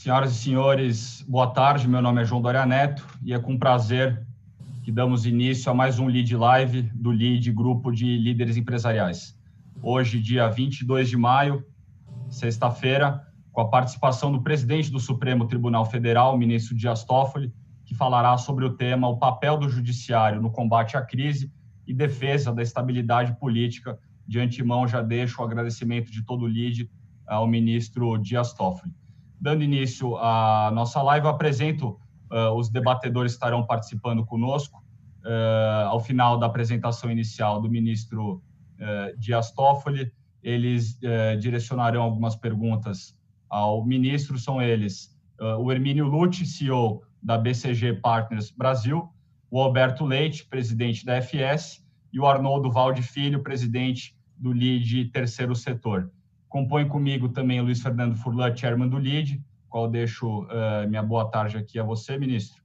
Senhoras e senhores, boa tarde. Meu nome é João Doria Neto e é com prazer que damos início a mais um Lead Live do Lead, Grupo de Líderes Empresariais. Hoje, dia 22 de maio, sexta-feira, com a participação do presidente do Supremo Tribunal Federal, o ministro Dias Toffoli, que falará sobre o tema o papel do judiciário no combate à crise e defesa da estabilidade política. De antemão, já deixo o agradecimento de todo o Lead ao ministro Dias Toffoli. Dando início à nossa live, eu apresento os debatedores que estarão participando conosco. Ao final da apresentação inicial do ministro Dias Toffoli, eles direcionarão algumas perguntas ao ministro. São eles o Hermínio Lucci, CEO da BCG Partners Brasil, o Alberto Leite, presidente da FS, e o Arnoldo Valde Filho, presidente do LEAD Terceiro Setor. Compõe comigo também o Luiz Fernando Furlan, chairman do LEAD, qual deixo minha boa tarde aqui a você, ministro.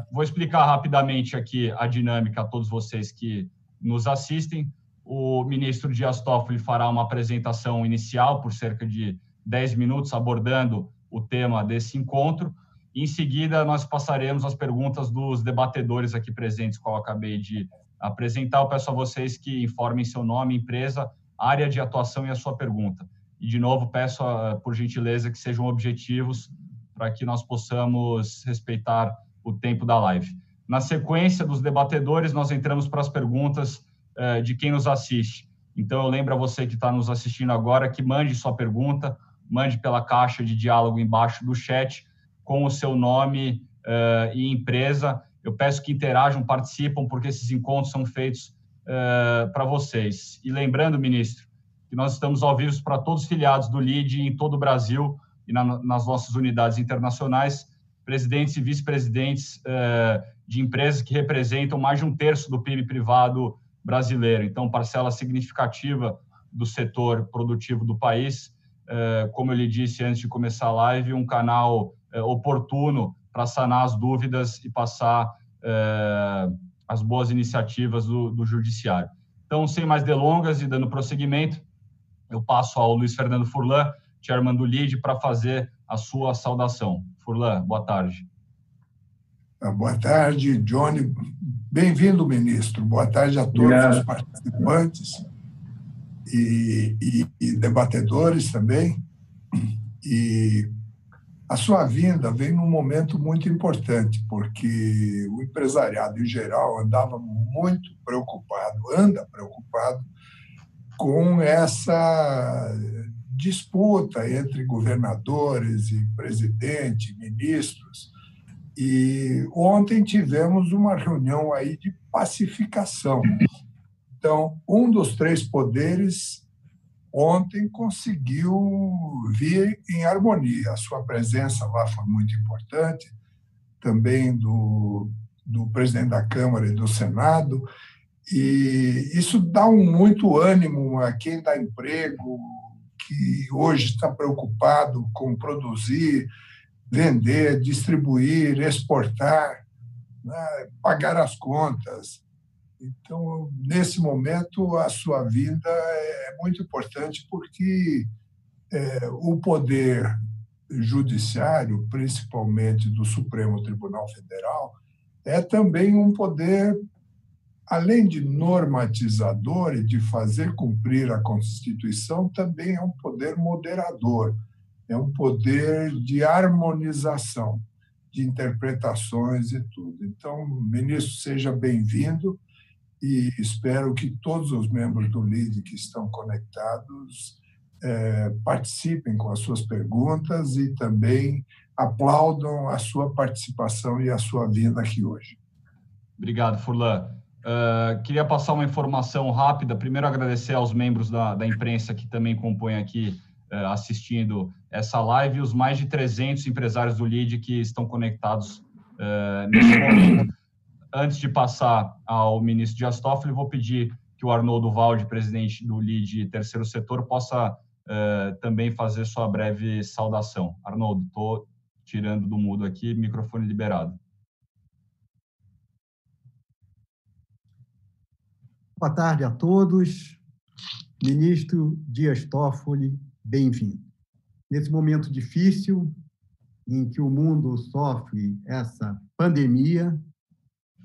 Vou explicar rapidamente aqui a dinâmica a todos vocês que nos assistem. O ministro Dias Toffoli fará uma apresentação inicial por cerca de 10 minutos, abordando o tema desse encontro. Em seguida, nós passaremos as perguntas dos debatedores aqui presentes, qual eu acabei de apresentar. Eu peço a vocês que informem seu nome, empresa, área de atuação e a sua pergunta. E, de novo, peço, por gentileza, que sejam objetivos para que nós possamos respeitar o tempo da live. Na sequência dos debatedores, nós entramos para as perguntas de quem nos assiste. Então, eu lembro a você que está nos assistindo agora que mande sua pergunta, mande pela caixa de diálogo embaixo do chat, com o seu nome e empresa. Eu peço que interajam, participam, porque esses encontros são feitos para vocês. E lembrando, ministro, que nós estamos ao vivo para todos os filiados do LEAD em todo o Brasil e nas nossas unidades internacionais, presidentes e vice-presidentes de empresas que representam mais de 1/3 do PIB privado brasileiro. Então, parcela significativa do setor produtivo do país. Como eu lhe disse antes de começar a live, um canal oportuno para sanar as dúvidas e passar as boas iniciativas do Judiciário. Então, sem mais delongas e dando prosseguimento, eu passo ao Luiz Fernando Furlan, chairman do LEAD, para fazer a sua saudação. Furlan, boa tarde. Boa tarde, Johnny. Bem-vindo, ministro. Boa tarde a todos os participantes e debatedores também. E a sua vinda vem num momento muito importante, porque o empresariado em geral anda preocupado com essa disputa entre governadores e presidente, ministros. E ontem tivemos uma reunião aí de pacificação. Então, um dos 3 poderes ontem conseguiu vir em harmonia. A sua presença lá foi muito importante, também do presidente da Câmara e do Senado, e isso dá muito ânimo a quem dá emprego, que hoje está preocupado com produzir, vender, distribuir, exportar, né, pagar as contas. Então, nesse momento, a sua vinda é muito importante porque o poder judiciário, principalmente do Supremo Tribunal Federal, é também um poder, além de normatizador e de fazer cumprir a Constituição, também é um poder moderador, é um poder de harmonização, de interpretações e tudo. Então, ministro, seja bem-vindo e espero que todos os membros do LEAD que estão conectados participem com as suas perguntas e também aplaudam a sua participação e a sua vinda aqui hoje. Obrigado, Furlan. Queria passar uma informação rápida. Primeiro, agradecer aos membros da imprensa que também compõem aqui assistindo essa live e os mais de 300 empresários do LEAD que estão conectados nesse momento. Antes de passar ao ministro Dias Toffoli, vou pedir que o Arnoldo Valde, presidente do LEAD Terceiro Setor, possa também fazer sua breve saudação. Arnoldo, estou tirando do mudo aqui, microfone liberado. Boa tarde a todos. Ministro Dias Toffoli, bem-vindo. Nesse momento difícil, em que o mundo sofre essa pandemia,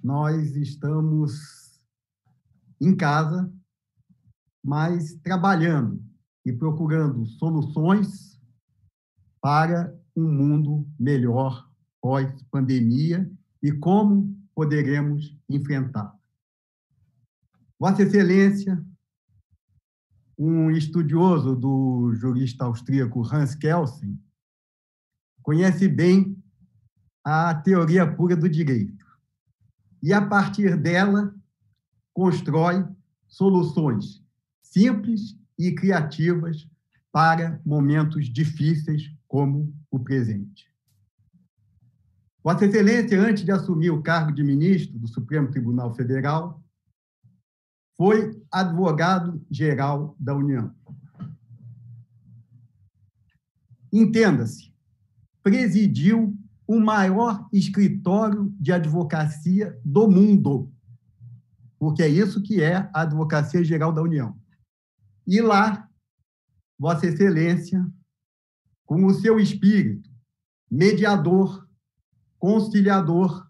nós estamos em casa, mas trabalhando e procurando soluções para um mundo melhor pós-pandemia e como poderemos enfrentar. Vossa Excelência, um estudioso do jurista austríaco Hans Kelsen, conhece bem a teoria pura do direito e, a partir dela, constrói soluções simples e criativas para momentos difíceis como o presente. Vossa Excelência, antes de assumir o cargo de ministro do Supremo Tribunal Federal, foi advogado-geral da União. Entenda-se, presidiu o maior escritório de advocacia do mundo, porque é isso que é a Advocacia Geral da União. E lá, Vossa Excelência, com o seu espírito mediador, conciliador,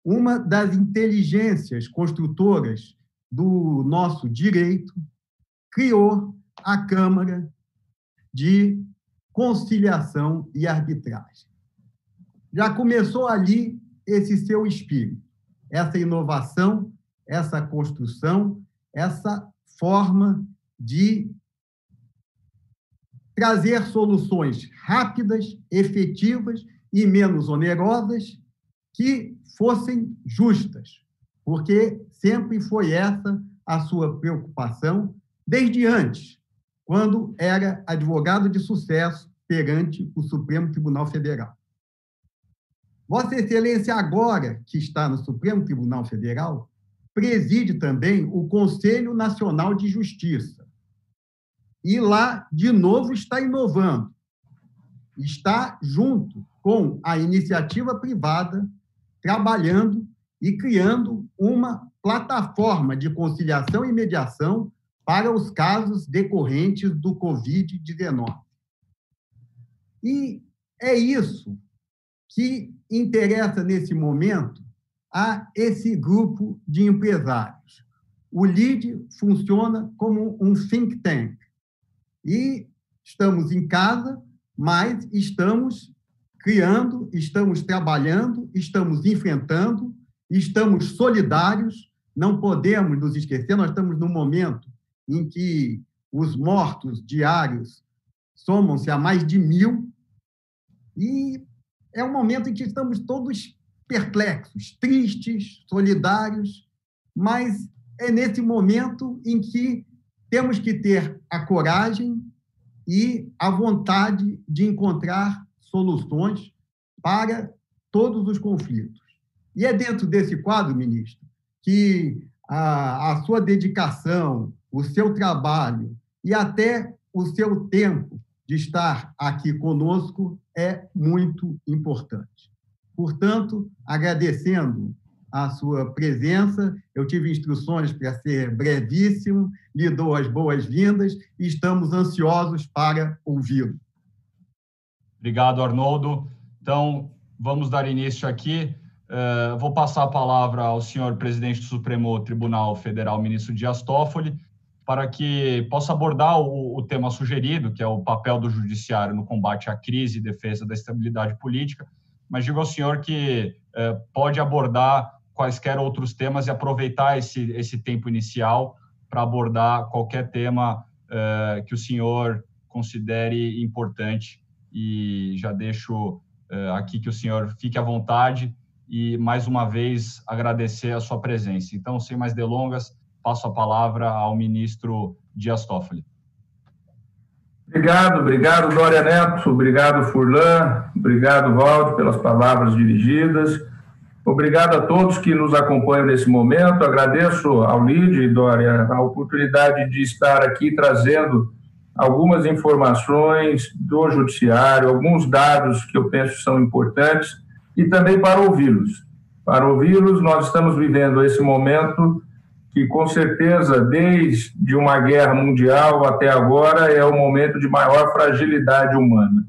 uma das inteligências construtoras do nosso direito, criou a Câmara de Conciliação e Arbitragem. Já começou ali esse seu espírito, essa inovação, essa construção, essa forma de trazer soluções rápidas, efetivas e menos onerosas que fossem justas, porque sempre foi essa a sua preocupação desde antes, quando era advogado de sucesso perante o Supremo Tribunal Federal. Vossa Excelência, agora que está no Supremo Tribunal Federal, preside também o Conselho Nacional de Justiça. E lá, de novo, está inovando. Está junto com a iniciativa privada, trabalhando e criando uma plataforma de conciliação e mediação para os casos decorrentes do Covid-19. E é isso que interessa, nesse momento, a esse grupo de empresários. O LIDE funciona como um think tank. E estamos em casa, mas estamos criando, estamos trabalhando, estamos enfrentando, estamos solidários, não podemos nos esquecer, nós estamos num momento em que os mortos diários somam-se a mais de 1.000, e é um momento em que estamos todos perplexos, tristes, solidários, mas é nesse momento em que temos que ter a coragem e a vontade de encontrar soluções para todos os conflitos. E é dentro desse quadro, ministro, que a sua dedicação, o seu trabalho e até o seu tempo de estar aqui conosco é muito importante. Portanto, agradecendo a sua presença, eu tive instruções para ser brevíssimo, lhe dou as boas-vindas e estamos ansiosos para ouvi-lo. Obrigado, Arnoldo. Então, vamos dar início aqui. Vou passar a palavra ao senhor presidente do Supremo Tribunal Federal, ministro Dias Toffoli, para que possa abordar o tema sugerido, que é o papel do judiciário no combate à crise e defesa da estabilidade política, mas digo ao senhor que pode abordar quaisquer outros temas e aproveitar esse tempo inicial para abordar qualquer tema que o senhor considere importante. E já deixo aqui que o senhor fique à vontade e, mais uma vez, agradecer a sua presença. Então, sem mais delongas, passo a palavra ao ministro Dias Toffoli. Obrigado, Dória Neto, obrigado, Furlan, obrigado, Valde, pelas palavras dirigidas. Obrigado a todos que nos acompanham nesse momento. Agradeço ao LIDE, Dória, a oportunidade de estar aqui trazendo algumas informações do judiciário, alguns dados que eu penso são importantes e também para ouvi-los. Para ouvi-los, nós estamos vivendo esse momento que, com certeza, desde uma guerra mundial até agora, é o momento de maior fragilidade humana.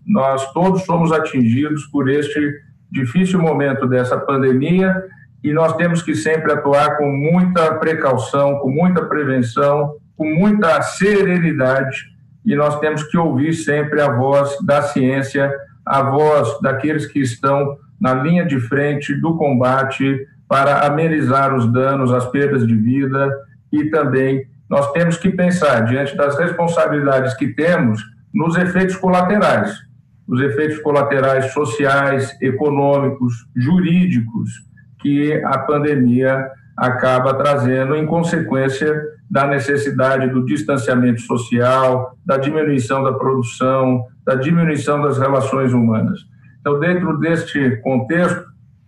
Nós todos somos atingidos por este difícil momento dessa pandemia e nós temos que sempre atuar com muita precaução, com muita prevenção, com muita serenidade, e nós temos que ouvir sempre a voz da ciência, a voz daqueles que estão na linha de frente do combate para amenizar os danos, as perdas de vida, e também nós temos que pensar, diante das responsabilidades que temos, nos efeitos colaterais, os efeitos colaterais sociais, econômicos, jurídicos, que a pandemia acaba trazendo em consequência da necessidade do distanciamento social, da diminuição da produção, da diminuição das relações humanas. Então, dentro deste contexto,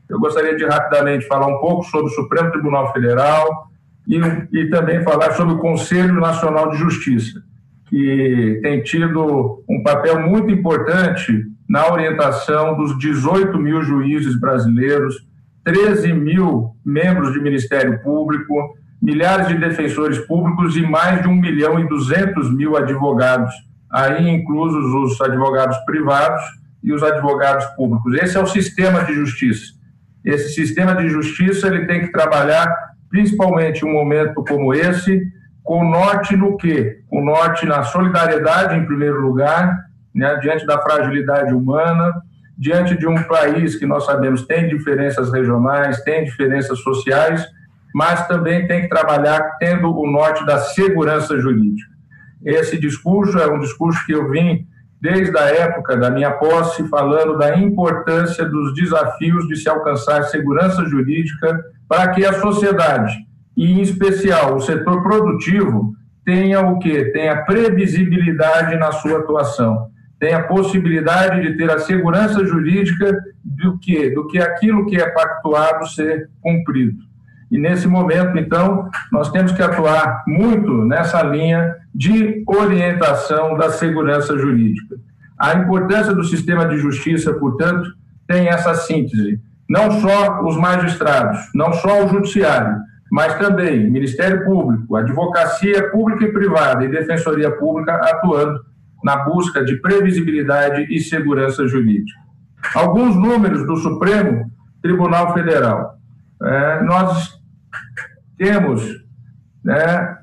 eu gostaria de rapidamente falar um pouco sobre o Supremo Tribunal Federal e também falar sobre o Conselho Nacional de Justiça, que tem tido um papel muito importante na orientação dos 18 mil juízes brasileiros, 13 mil membros de Ministério Público, milhares de defensores públicos e mais de 1.200.000 advogados, aí inclusos os advogados privados e os advogados públicos. Esse é o sistema de justiça. Esse sistema de justiça ele tem que trabalhar, principalmente em um momento como esse, com norte no quê? Com norte na solidariedade, em primeiro lugar, né, diante da fragilidade humana, diante de um país que nós sabemos tem diferenças regionais, tem diferenças sociais, mas também tem que trabalhar tendo o norte da segurança jurídica. Esse discurso é um discurso que eu vim desde a época da minha posse falando da importância dos desafios de se alcançar segurança jurídica para que a sociedade, e em especial o setor produtivo, tenha o quê? Tenha previsibilidade na sua atuação, tenha a possibilidade de ter a segurança jurídica do que aquilo que é pactuado ser cumprido. E nesse momento, então, nós temos que atuar muito nessa linha de orientação da segurança jurídica. A importância do sistema de justiça, portanto, tem essa síntese. Não só os magistrados, não só o judiciário, mas também Ministério Público, Advocacia Pública e Privada e Defensoria Pública atuando na busca de previsibilidade e segurança jurídica. Alguns números do Supremo Tribunal Federal. Nós temos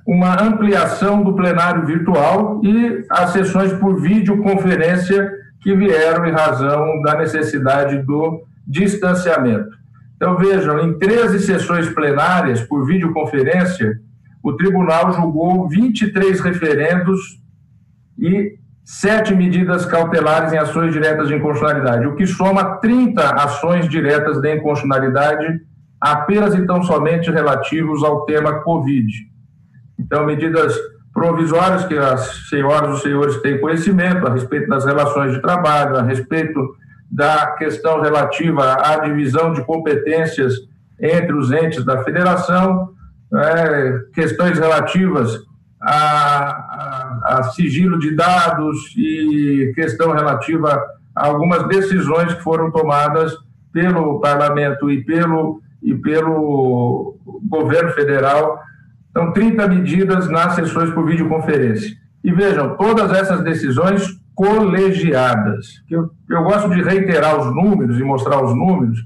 uma ampliação do plenário virtual e as sessões por videoconferência que vieram em razão da necessidade do distanciamento. Então, vejam, em 13 sessões plenárias por videoconferência, o tribunal julgou 23 referendos e 7 medidas cautelares em ações diretas de inconstitucionalidade, o que soma 30 ações diretas de inconstitucionalidade apenas e tão somente relativos ao tema Covid. Então, medidas provisórias que as senhoras e os senhores têm conhecimento a respeito das relações de trabalho, a respeito da questão relativa à divisão de competências entre os entes da federação, questões relativas a sigilo de dados e questão relativa a algumas decisões que foram tomadas pelo parlamento e pelo governo federal. Então, 30 medidas nas sessões por videoconferência. E vejam, todas essas decisões colegiadas. Eu gosto de reiterar os números e mostrar os números,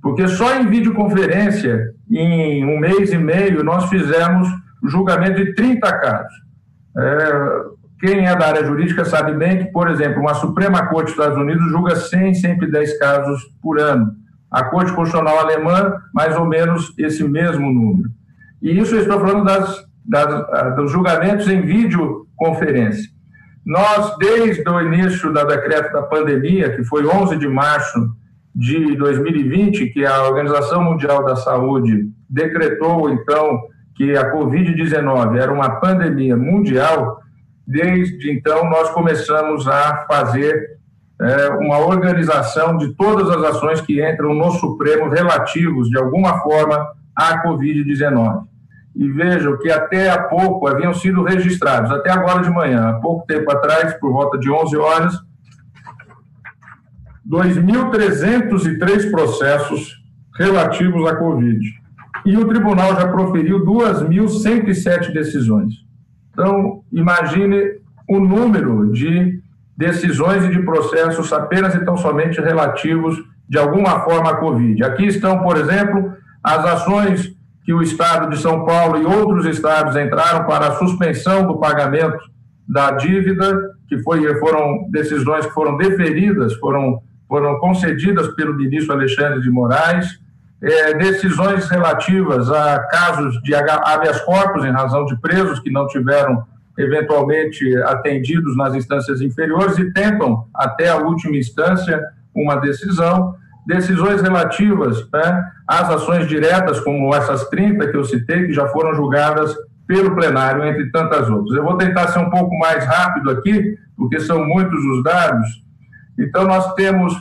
porque só em videoconferência, em 1 mês e meio, nós fizemos o julgamento de 30 casos. Quem é da área jurídica sabe bem que, por exemplo, uma Suprema Corte dos Estados Unidos julga 100, 110 casos por ano. A Corte Constitucional Alemã, mais ou menos esse mesmo número. E isso eu estou falando dos julgamentos em videoconferência. Nós, desde o início do decreto da pandemia, que foi 11 de março de 2020, que a Organização Mundial da Saúde decretou, então, que a Covid-19 era uma pandemia mundial, desde então nós começamos a fazer uma organização de todas as ações que entram no Supremo relativos, de alguma forma, à Covid-19. E vejam que até há pouco haviam sido registrados, até agora de manhã, há pouco tempo atrás, por volta de 11 horas, 2.303 processos relativos à Covid. E o tribunal já proferiu 2.107 decisões. Então, imagine o número de decisões e de processos apenas e tão somente relativos, de alguma forma, à Covid. Aqui estão, por exemplo, as ações que o Estado de São Paulo e outros estados entraram para a suspensão do pagamento da dívida, que foram decisões que foram deferidas, foram concedidas pelo ministro Alexandre de Moraes, decisões relativas a casos de habeas corpus em razão de presos que não tiveram eventualmente atendidos nas instâncias inferiores e tentam, até a última instância, uma decisões relativas, né, às ações diretas, como essas 30 que eu citei, que já foram julgadas pelo plenário, entre tantas outras. Eu vou tentar ser um pouco mais rápido aqui, porque são muitos os dados. Então, nós temos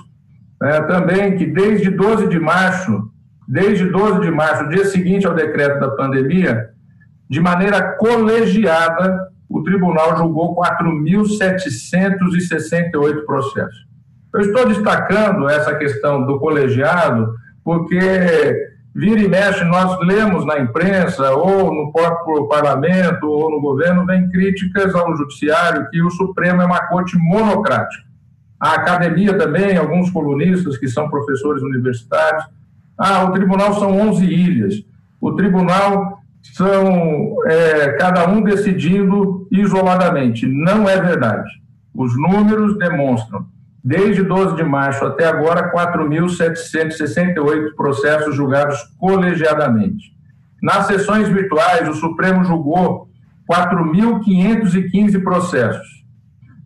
também que desde 12 de março, o dia seguinte ao decreto da pandemia, de maneira colegiada, o tribunal julgou 4.768 processos. Eu estou destacando essa questão do colegiado porque, vira e mexe, nós lemos na imprensa, ou no próprio parlamento, ou no governo, vem críticas ao judiciário que o Supremo é uma corte monocrática. A academia também, alguns colunistas que são professores universitários, o tribunal são 11 ilhas. O tribunal são cada um decidindo isoladamente. Não é verdade. Os números demonstram, desde 12 de março até agora, 4.768 processos julgados colegiadamente. Nas sessões virtuais, o Supremo julgou 4.515 processos.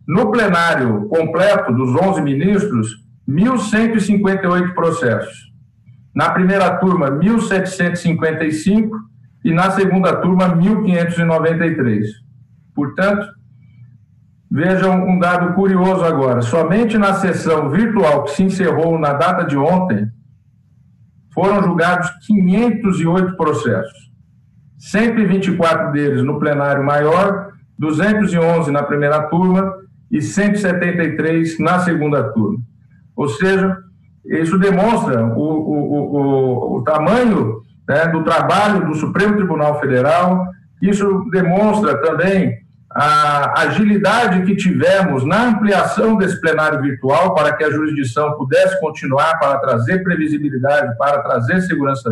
No plenário completo dos 11 ministros, 1.158 processos. Na primeira turma, 1.755 e na segunda turma, 1.593. Portanto, vejam um dado curioso agora. Somente na sessão virtual que se encerrou na data de ontem, foram julgados 508 processos. 124 deles no plenário maior, 211 na primeira turma e 173 na segunda turma. Ou seja, isso demonstra o tamanho, né, do trabalho do Supremo Tribunal Federal. Isso demonstra também a agilidade que tivemos na ampliação desse plenário virtual para que a jurisdição pudesse continuar, para trazer previsibilidade, para trazer segurança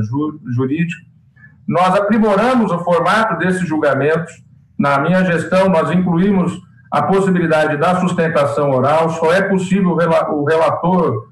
jurídica. Nós aprimoramos o formato desses julgamentos. Na minha gestão, nós incluímos a possibilidade da sustentação oral. Só é possível o relator,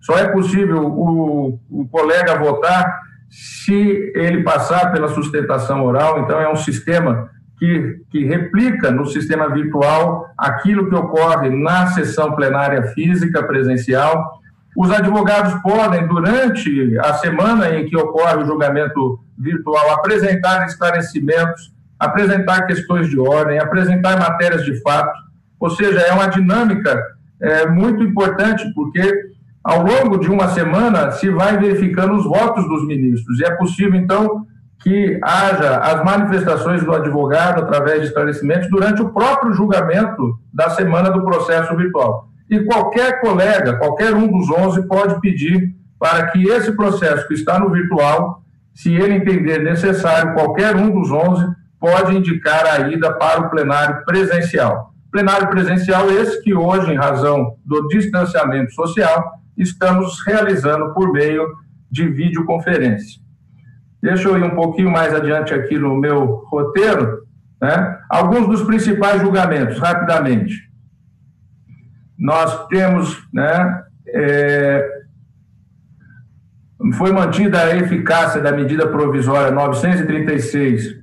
só é possível o colega votar se ele passar pela sustentação oral. Então, é um sistema que replica no sistema virtual aquilo que ocorre na sessão plenária física, presencial. Os advogados podem, durante a semana em que ocorre o julgamento virtual, apresentar esclarecimentos, apresentar questões de ordem, apresentar matérias de fato. Ou seja, é uma dinâmica muito importante, porque ao longo de uma semana se vai verificando os votos dos ministros, e é possível, então, que haja as manifestações do advogado através de esclarecimentos durante o próprio julgamento da semana do processo virtual. E qualquer colega, qualquer um dos 11, pode pedir para que esse processo que está no virtual, se ele entender necessário, qualquer um dos 11 pode indicar a ida para o plenário presencial. Plenário presencial esse que hoje, em razão do distanciamento social, estamos realizando por meio de videoconferência. Deixa eu ir um pouquinho mais adiante aqui no meu roteiro, né? Alguns dos principais julgamentos, rapidamente. Nós temos, né, foi mantida a eficácia da medida provisória 936,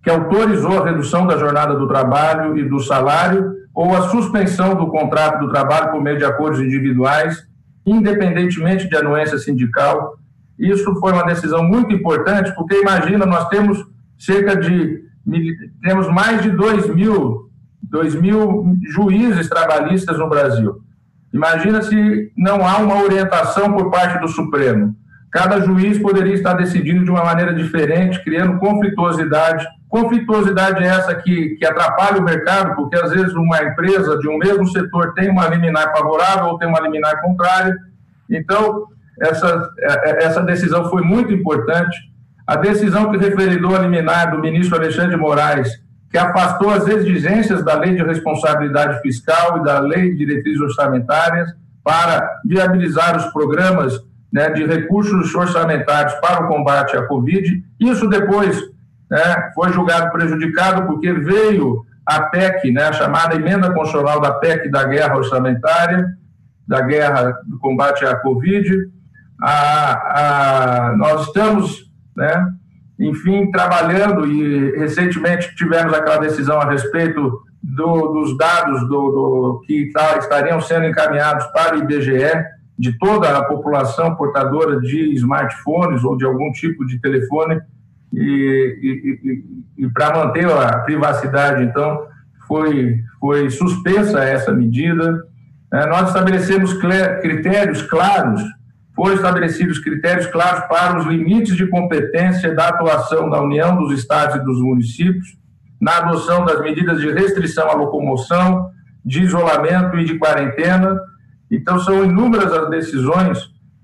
que autorizou a redução da jornada do trabalho e do salário ou a suspensão do contrato do trabalho por meio de acordos individuais, independentemente de anuência sindical. Isso foi uma decisão muito importante, porque imagina, nós temos temos mais de 2.000 juízes trabalhistas no Brasil. Imagina se não há uma orientação por parte do Supremo. Cada juiz poderia estar decidindo de uma maneira diferente, criando conflituosidade. Conflituosidade essa que atrapalha o mercado, porque às vezes uma empresa de um mesmo setor tem uma liminar favorável ou tem uma liminar contrária. Então, essa decisão foi muito importante. A decisão que referendou a liminar do ministro Alexandre de Moraes que afastou as exigências da Lei de Responsabilidade Fiscal e da Lei de Diretrizes Orçamentárias para viabilizar os programas, né, de recursos orçamentários para o combate à Covid. Isso depois, né, foi julgado prejudicado porque veio a PEC, né, a chamada emenda constitucional da PEC da guerra orçamentária, da guerra do combate à Covid. Nós estamos, né, enfim, trabalhando, e recentemente tivemos aquela decisão a respeito dos dados que estariam sendo encaminhados para o IBGE, de toda a população portadora de smartphones ou de algum tipo de telefone, e para manter a privacidade, então, foi suspensa essa medida. Nós estabelecemos critérios claros, foram estabelecidos critérios claros para os limites de competência da atuação da União, dos estados e dos municípios, na adoção das medidas de restrição à locomoção, de isolamento e de quarentena. Então, são inúmeras as decisões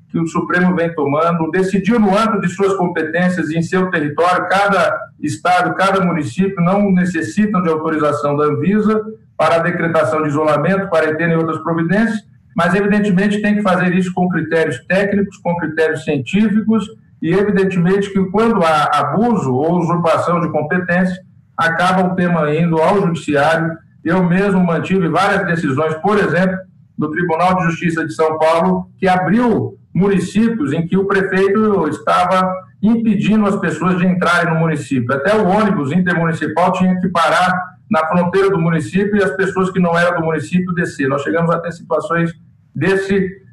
que o Supremo vem tomando, decidiu no âmbito de suas competências e em seu território. Cada estado, cada município não necessitam de autorização da Anvisa para a decretação de isolamento, quarentena e outras providências, mas, evidentemente, tem que fazer isso com critérios técnicos, com critérios científicos, e, evidentemente, que quando há abuso ou usurpação de competência, acaba o tema indo ao judiciário. Eu mesmo mantive várias decisões, por exemplo, do Tribunal de Justiça de São Paulo, que abriu municípios em que o prefeito estava impedindo as pessoas de entrarem no município. Até o ônibus intermunicipal tinha que parar na fronteira do município e as pessoas que não eram do município descer. Nós chegamos a ter situações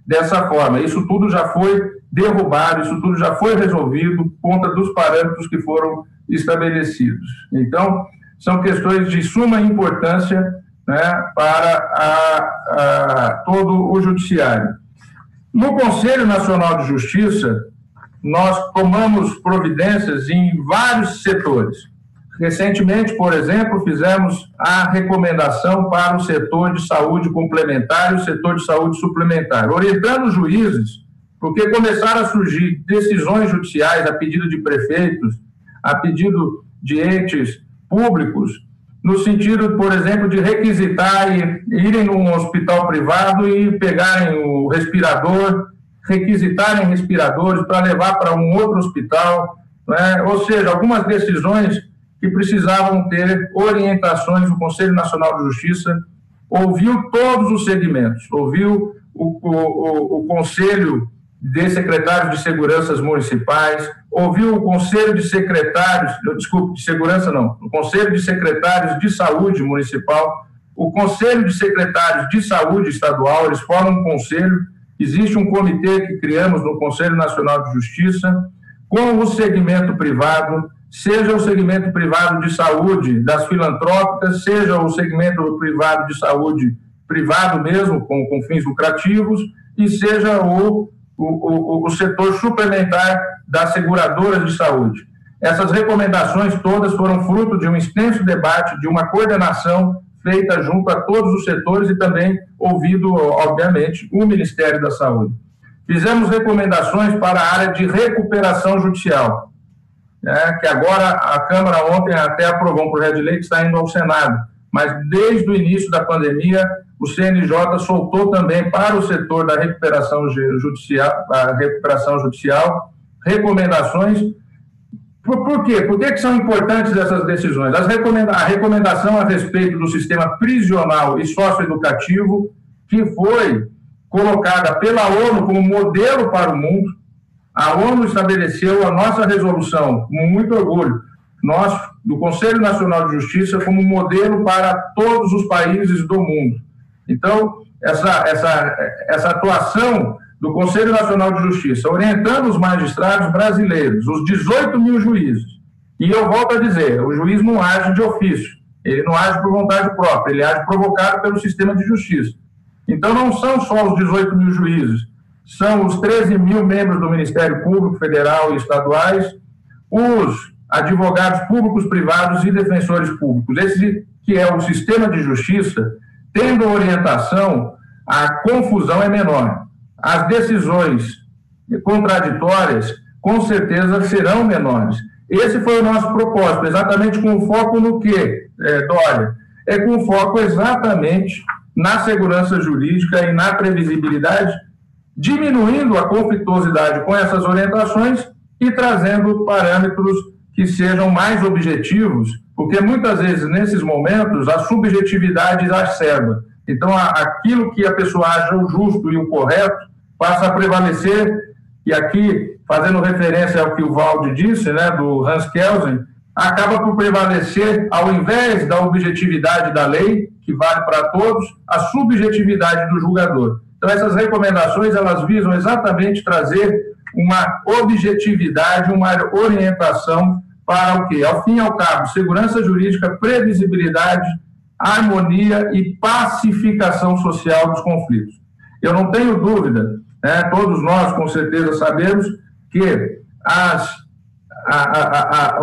dessa forma. Isso tudo já foi derrubado, isso tudo já foi resolvido por conta dos parâmetros que foram estabelecidos. Então, são questões de suma importância, né, para todo o judiciário. No Conselho Nacional de Justiça, nós tomamos providências em vários setores. Recentemente, por exemplo, fizemos a recomendação para o setor de saúde complementar e o setor de saúde suplementar, orientando os juízes, porque começaram a surgir decisões judiciais a pedido de prefeitos, a pedido de entes públicos, no sentido, por exemplo, de requisitar e irem num hospital privado e pegarem o respirador, requisitarem respiradores para levar para um outro hospital, né? Ou seja, algumas decisões que precisavam ter orientações. O Conselho Nacional de Justiça ouviu todos os segmentos, ouviu o Conselho de Secretários de Seguranças Municipais, ouviu o Conselho de Secretários, desculpe, de Segurança não, o Conselho de Secretários de Saúde Municipal, o Conselho de Secretários de Saúde Estadual. Eles formam um conselho, existe um comitê que criamos no Conselho Nacional de Justiça, com o segmento privado, seja o segmento privado de saúde das filantrópicas, seja o segmento privado de saúde privado mesmo, com fins lucrativos, e seja o setor suplementar das seguradoras de saúde. Essas recomendações todas foram fruto de um extenso debate, de uma coordenação feita junto a todos os setores e também ouvido, obviamente, o Ministério da Saúde. Fizemos recomendações para a área de recuperação judicial, né, que agora a Câmara ontem até aprovou um projeto de lei que está indo ao Senado, mas desde o início da pandemia o CNJ soltou também para o setor da recuperação judicial, recomendações. Por quê? Por que são importantes essas decisões? A recomendação a respeito do sistema prisional e socioeducativo, que foi colocada pela ONU como modelo para o mundo. A ONU estabeleceu a nossa resolução, com muito orgulho, nós, do Conselho Nacional de Justiça, como modelo para todos os países do mundo. Então, essa atuação do Conselho Nacional de Justiça, orientando os magistrados brasileiros, os 18 mil juízes, e eu volto a dizer, o juiz não age de ofício, ele não age por vontade própria, ele age provocado pelo sistema de justiça. Então, não são só os 18 mil juízes, são os 13 mil membros do Ministério Público Federal e estaduais, os advogados públicos, privados e defensores públicos. Esse que é o sistema de justiça, tendo orientação, a confusão é menor. As decisões contraditórias, com certeza, serão menores. Esse foi o nosso propósito, exatamente com o foco no quê? Dória, é com foco exatamente na segurança jurídica e na previsibilidade, diminuindo a conflituosidade com essas orientações e trazendo parâmetros que sejam mais objetivos, porque muitas vezes, nesses momentos, a subjetividade exacerba. Então, aquilo que a pessoa acha o justo e o correto passa a prevalecer, e aqui, fazendo referência ao que o Valde disse, né, do Hans Kelsen, acaba por prevalecer, ao invés da objetividade da lei, que vale para todos, a subjetividade do julgador. Então, essas recomendações, elas visam exatamente trazer uma objetividade, uma orientação para o quê? Ao fim e ao cabo, segurança jurídica, previsibilidade, harmonia e pacificação social dos conflitos. Eu não tenho dúvida, né, todos nós com certeza sabemos que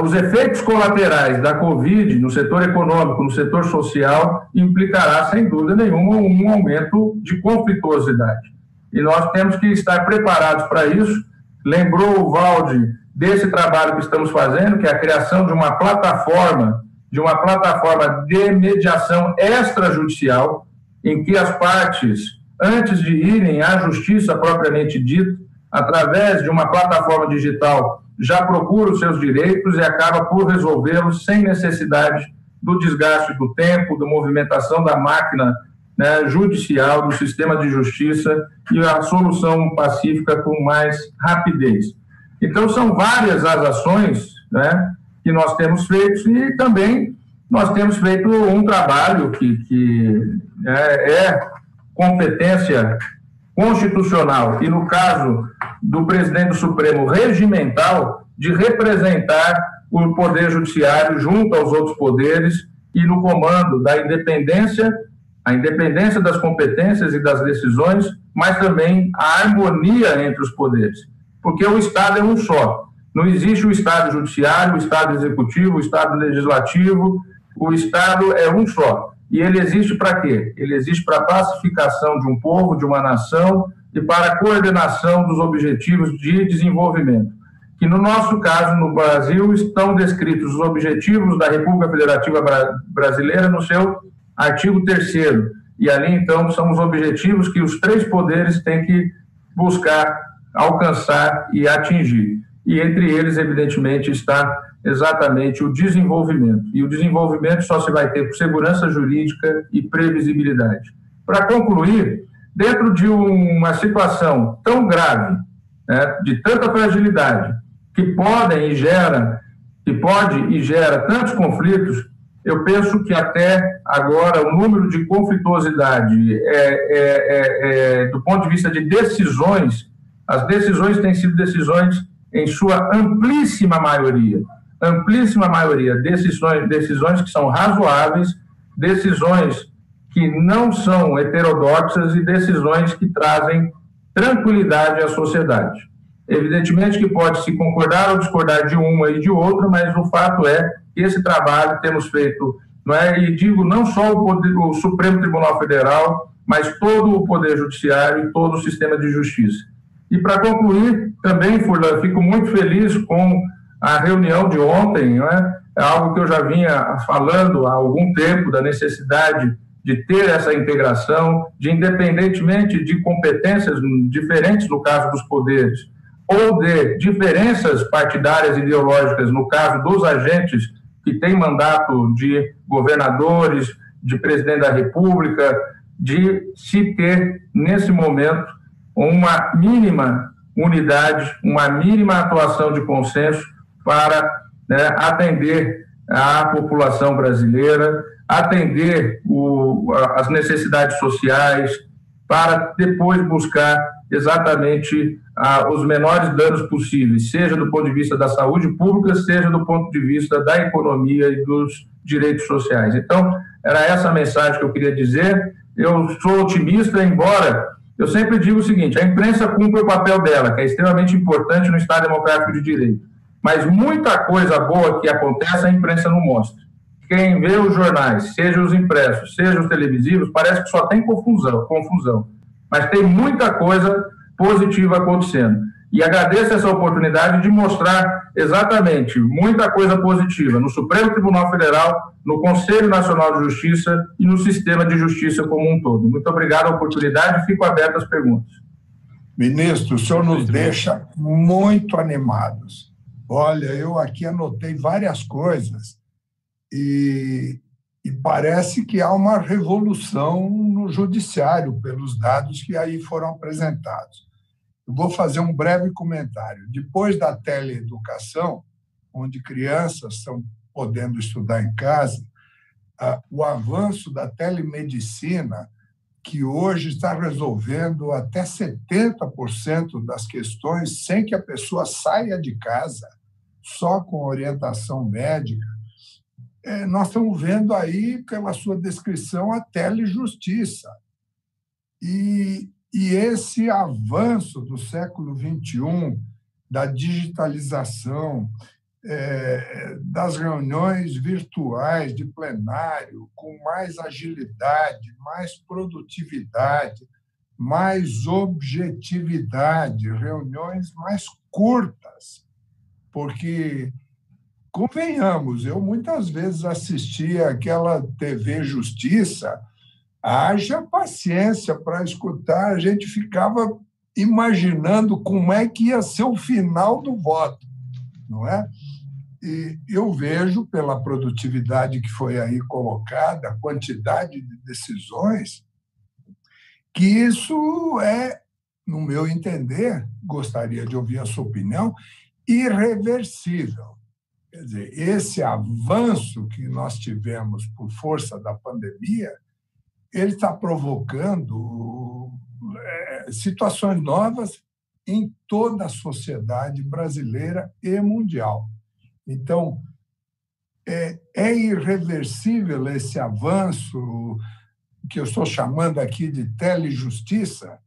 os efeitos colaterais da Covid no setor econômico, no setor social, implicará, sem dúvida nenhuma, um aumento de conflituosidade. E nós temos que estar preparados para isso. Lembrou o Valde desse trabalho que estamos fazendo, que é a criação de uma plataforma de mediação extrajudicial, em que as partes, antes de irem à justiça propriamente dita, através de uma plataforma digital, já procura os seus direitos e acaba por resolvê-los sem necessidade do desgaste do tempo, da movimentação da máquina, né, judicial, do sistema de justiça, e a solução pacífica com mais rapidez. Então, são várias as ações, né, que nós temos feito, e também nós temos feito um trabalho que é competência constitucional e, no caso do presidente do Supremo, regimental, de representar o Poder Judiciário junto aos outros poderes e no comando da independência, a independência das competências e das decisões, mas também a harmonia entre os poderes. Porque o Estado é um só. Não existe o Estado Judiciário, o Estado Executivo, o Estado Legislativo. O Estado é um só. E ele existe para quê? Ele existe para a pacificação de um povo, de uma nação e para a coordenação dos objetivos de desenvolvimento. Que, no nosso caso, no Brasil, estão descritos os objetivos da República Federativa Brasileira no seu artigo 3º. E ali, então, são os objetivos que os três poderes têm que buscar alcançar e atingir. E entre eles, evidentemente, está exatamente o desenvolvimento. E o desenvolvimento só se vai ter por segurança jurídica e previsibilidade. Para concluir, dentro de uma situação tão grave, né, de tanta fragilidade, que pode e gera tantos conflitos, eu penso que até agora o número de conflituosidade do ponto de vista de decisões, as decisões têm sido decisões em sua amplíssima maioria, decisões que são razoáveis, decisões que não são heterodoxas e decisões que trazem tranquilidade à sociedade. Evidentemente que pode-se concordar ou discordar de uma e de outra, mas o fato é que esse trabalho temos feito, não é? E digo não só o Supremo Tribunal Federal, mas todo o Poder Judiciário e todo o sistema de justiça. E para concluir, também, Furlan, fico muito feliz com a reunião de ontem, não é? É algo que eu já vinha falando há algum tempo, da necessidade de ter essa integração, de independentemente de competências diferentes no caso dos poderes, ou de diferenças partidárias e ideológicas no caso dos agentes que têm mandato de governadores, de presidente da República, de se ter, nesse momento, uma mínima unidade, uma mínima atuação de consenso para, né, atender a população brasileira, atender as necessidades sociais, para depois buscar exatamente os menores danos possíveis, seja do ponto de vista da saúde pública, seja do ponto de vista da economia e dos direitos sociais. Então, era essa a mensagem que eu queria dizer. Eu sou otimista, embora eu sempre digo o seguinte: a imprensa cumpre o papel dela, que é extremamente importante no Estado Democrático de Direito, mas muita coisa boa que acontece a imprensa não mostra. Quem vê os jornais, seja os impressos, seja os televisivos, parece que só tem confusão, mas tem muita coisa positiva acontecendo. E agradeço essa oportunidade de mostrar exatamente muita coisa positiva no Supremo Tribunal Federal, no Conselho Nacional de Justiça e no sistema de justiça como um todo. Muito obrigado pela oportunidade, fico aberto às perguntas. Ministro, o senhor nos deixa muito animados. Olha, eu aqui anotei várias coisas e parece que há uma revolução no judiciário pelos dados que aí foram apresentados. Eu vou fazer um breve comentário. Depois da teleeducação, onde crianças estão podendo estudar em casa, o avanço da telemedicina, que hoje está resolvendo até 70% das questões sem que a pessoa saia de casa, só com orientação médica, nós estamos vendo aí, pela sua descrição, a telejustiça. E esse avanço do século XXI, da digitalização, das reuniões virtuais de plenário, com mais agilidade, mais produtividade, mais objetividade, reuniões mais curtas, porque, convenhamos, eu muitas vezes assistia aquela TV Justiça, haja paciência para escutar, a gente ficava imaginando como é que ia ser o final do voto, não é? E eu vejo, pela produtividade que foi aí colocada, a quantidade de decisões, que isso é, no meu entender, gostaria de ouvir a sua opinião, irreversível. Quer dizer, esse avanço que nós tivemos por força da pandemia, ele está provocando situações novas em toda a sociedade brasileira e mundial. Então, é irreversível esse avanço que eu estou chamando aqui de telejustiça?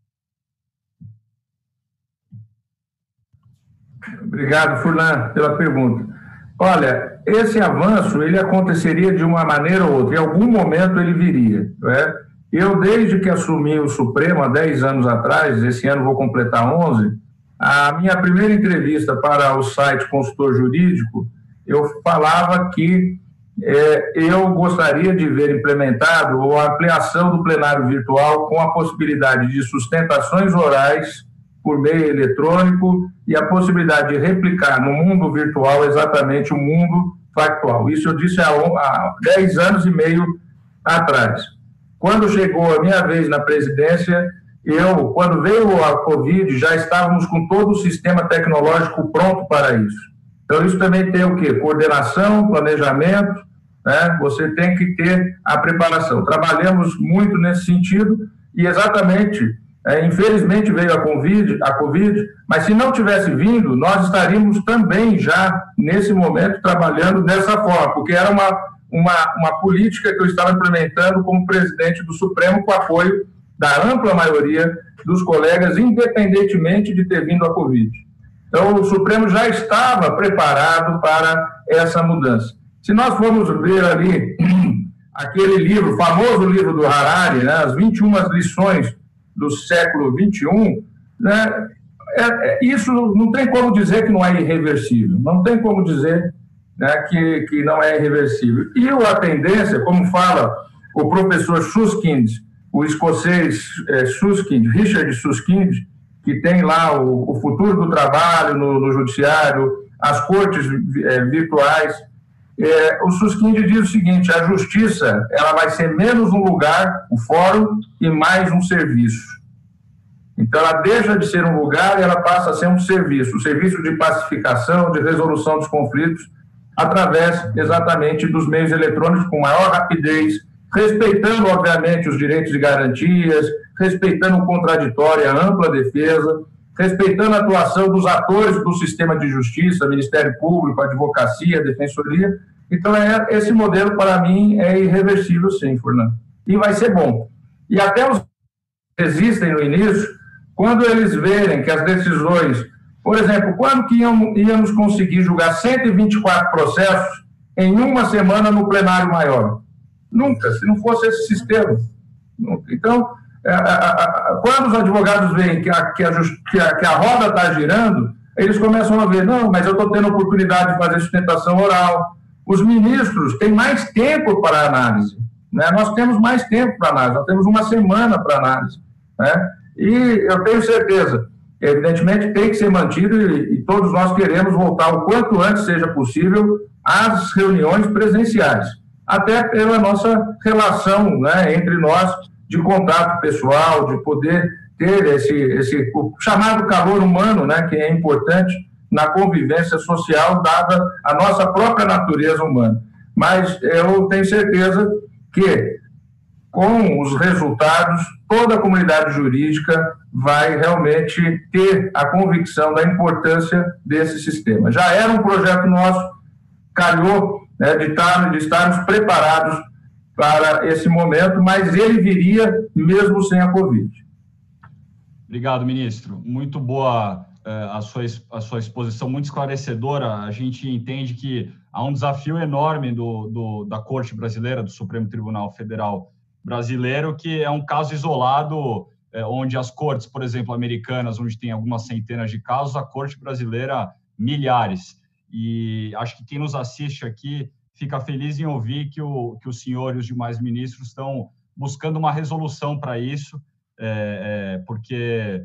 Obrigado, Furlan, pela pergunta. Olha, esse avanço ele aconteceria de uma maneira ou outra, em algum momento ele viria. Não é? Eu, desde que assumi o Supremo, há 10 anos atrás, esse ano vou completar 11, a minha primeira entrevista para o site Consultor Jurídico, eu falava que eu gostaria de ver implementado a ampliação do plenário virtual com a possibilidade de sustentações orais por meio eletrônico e a possibilidade de replicar no mundo virtual exatamente o mundo factual. Isso eu disse há 10 anos e meio atrás. Quando chegou a minha vez na presidência, quando veio a Covid, já estávamos com todo o sistema tecnológico pronto para isso. Então, isso também tem o quê? Coordenação, planejamento, né? Você tem que ter a preparação. Trabalhamos muito nesse sentido e exatamente, infelizmente veio a Covid, mas se não tivesse vindo, nós estaríamos também já, nesse momento, trabalhando dessa forma, porque era uma política que eu estava implementando como presidente do Supremo com apoio da ampla maioria dos colegas, independentemente de ter vindo a Covid. Então, o Supremo já estava preparado para essa mudança. Se nós formos ver ali aquele livro, o famoso livro do Harari, né, as 21 lições do século XXI, né, isso não tem como dizer que não é irreversível, não tem como dizer, né, que não é irreversível. E a tendência, como fala o professor Susskind, o escocês Richard Susskind, que tem lá o futuro do trabalho no judiciário, as cortes virtuais, o Susskind diz o seguinte: a justiça ela vai ser menos um lugar, o fórum, e mais um serviço. Então, ela deixa de ser um lugar e ela passa a ser um serviço de pacificação, de resolução dos conflitos, através exatamente dos meios eletrônicos com maior rapidez, respeitando, obviamente, os direitos e garantias, respeitando o contraditório e a ampla defesa, respeitando a atuação dos atores do sistema de justiça, Ministério Público, Advocacia, Defensoria. Então, esse modelo, para mim, é irreversível, sim, Fernando. E vai ser bom. E até os que existem no início, quando eles verem que as decisões... Por exemplo, quando que íamos conseguir julgar 124 processos em uma semana no plenário maior? Nunca, se não fosse esse sistema. Nunca. Então, Quando os advogados veem que a roda está girando, eles começam a ver, não, mas eu estou tendo oportunidade de fazer sustentação oral. Os ministros têm mais tempo para análise, né? Nós temos mais tempo para análise, nós temos uma semana para análise, né? E eu tenho certeza, evidentemente tem que ser mantido e todos nós queremos voltar o quanto antes seja possível às reuniões presenciais, até pela nossa relação, né, entre nós, de contato pessoal, de poder ter esse chamado calor humano, né, que é importante na convivência social, dada a nossa própria natureza humana. Mas eu tenho certeza que, com os resultados, toda a comunidade jurídica vai realmente ter a convicção da importância desse sistema. Já era um projeto nosso, calhou, né, de estarmos preparados para esse momento, mas ele viria mesmo sem a Covid. Obrigado, ministro. Muito boa a sua exposição, muito esclarecedora. A gente entende que há um desafio enorme da Corte Brasileira, do Supremo Tribunal Federal Brasileiro, que é um caso isolado, onde as cortes, por exemplo, americanas, onde tem algumas centenas de casos, a Corte Brasileira, milhares. E acho que quem nos assiste aqui fica feliz em ouvir que o senhor e os demais ministros estão buscando uma resolução para isso, porque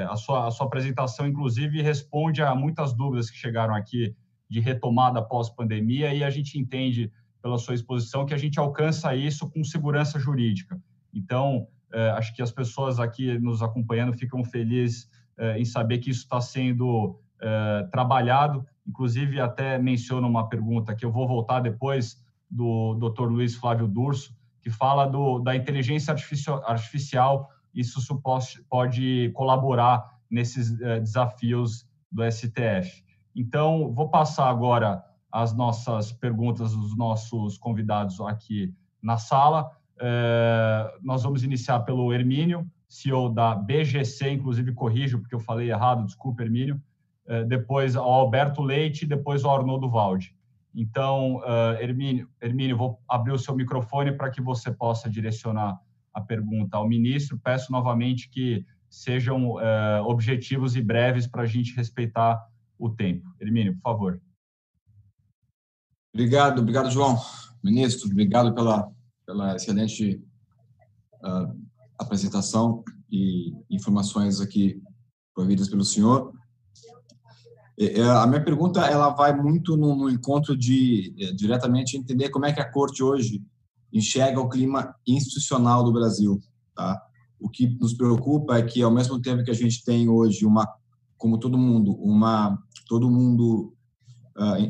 a sua apresentação, inclusive, responde a muitas dúvidas que chegaram aqui de retomada pós-pandemia, e a gente entende, pela sua exposição, que a gente alcança isso com segurança jurídica. Então, acho que as pessoas aqui nos acompanhando ficam felizes em saber que isso está sendo trabalhado. Inclusive, até menciono uma pergunta que eu vou voltar depois do Dr. Luiz Flávio Durso, que fala da inteligência artificial. Isso pode colaborar nesses desafios do STF. Então, vou passar agora as nossas perguntas dos nossos convidados aqui na sala. Nós vamos iniciar pelo Hermínio, CEO da BGC, inclusive corrijo, porque eu falei errado, desculpa, Hermínio. Depois ao Alberto Leite e depois ao Arnoldo Valde. Então, Hermínio, vou abrir o seu microfone para que você possa direcionar a pergunta ao ministro. Peço novamente que sejam objetivos e breves para a gente respeitar o tempo. Hermínio, por favor. Obrigado, João. Ministro, obrigado pela excelente apresentação e informações aqui providas pelo senhor. A minha pergunta ela vai muito no encontro de diretamente entender como é que a Corte hoje enxerga o clima institucional do Brasil, tá? O que nos preocupa é que, ao mesmo tempo que a gente tem hoje como todo mundo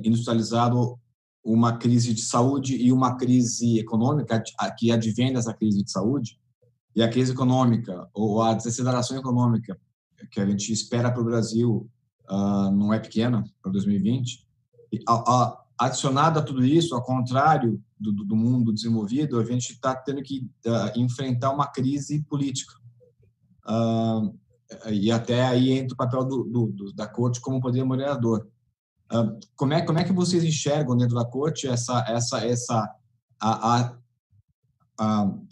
industrializado, uma crise de saúde e uma crise econômica que advém dessa crise de saúde, e a crise econômica ou a desaceleração econômica que a gente espera para o Brasil não é pequena para 2020. Adicionado a tudo isso, ao contrário do mundo desenvolvido, a gente está tendo que enfrentar uma crise política. E até aí entra o papel da Corte como poder moderador. Como é que vocês enxergam dentro da Corte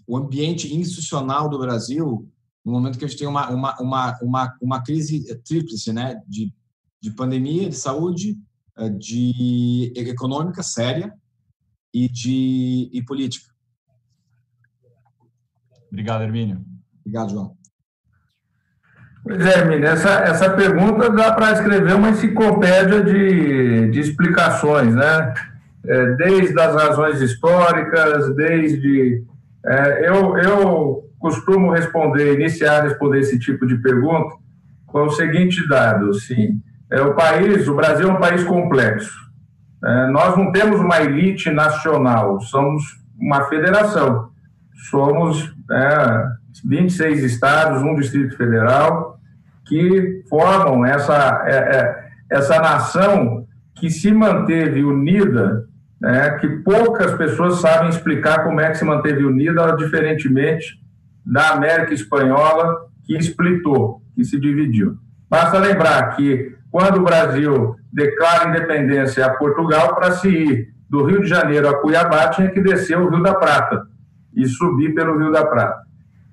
o ambiente institucional do Brasil no momento que a gente tem uma crise tríplice, né, de pandemia, de saúde, de econômica séria e política? Obrigado, Hermínio. Obrigado, João. Pois é, Hermínio, essa pergunta dá para escrever uma enciclopédia de explicações, né? Desde as razões históricas, eu costumo iniciar a responder esse tipo de pergunta com o seguinte dado, assim, o Brasil é um país complexo. Nós não temos uma elite nacional, somos uma federação. Somos 26 estados, um Distrito Federal, que formam essa nação que se manteve unida, que poucas pessoas sabem explicar como é que se manteve unida, diferentemente da América Espanhola, que splitou, que se dividiu. Basta lembrar que, quando o Brasil declara independência a Portugal, para se ir do Rio de Janeiro a Cuiabá, tinha que descer o Rio da Prata e subir pelo Rio da Prata.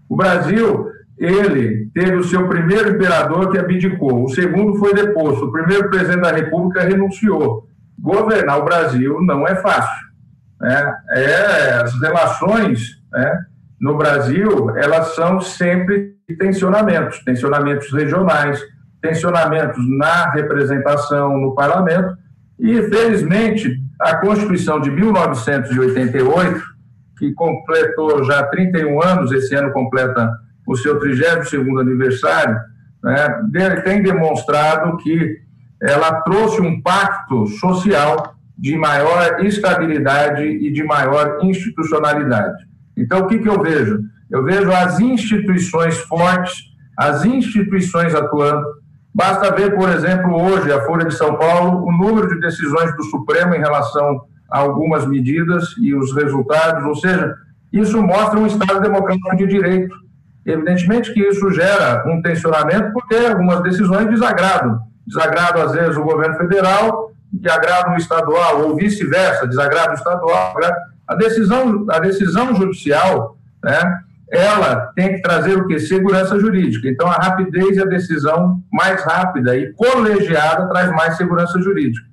O Brasil, ele teve o seu primeiro imperador que abdicou, o segundo foi deposto, o primeiro presidente da República renunciou. Governar o Brasil não é fácil, né? As relações, né, no Brasil, elas são sempre tensionamentos regionais, tensionamentos na representação no parlamento, e, felizmente, a Constituição de 1988, que completou já 31 anos, esse ano completa o seu 32º aniversário, né, tem demonstrado que ela trouxe um pacto social de maior estabilidade e de maior institucionalidade. Então, o que eu vejo? Eu vejo as instituições fortes, as instituições atuando. Basta ver, por exemplo, hoje, a Folha de São Paulo, o número de decisões do Supremo em relação a algumas medidas e os resultados, ou seja, isso mostra um Estado democrático de direito. Evidentemente que isso gera um tensionamento, porque algumas decisões desagradam, às vezes, o governo federal e agradam o estadual, ou vice-versa, desagrada o estadual. A decisão judicial, né, ela tem que trazer o quê? Segurança jurídica. Então, a rapidez e a decisão mais rápida e colegiada traz mais segurança jurídica.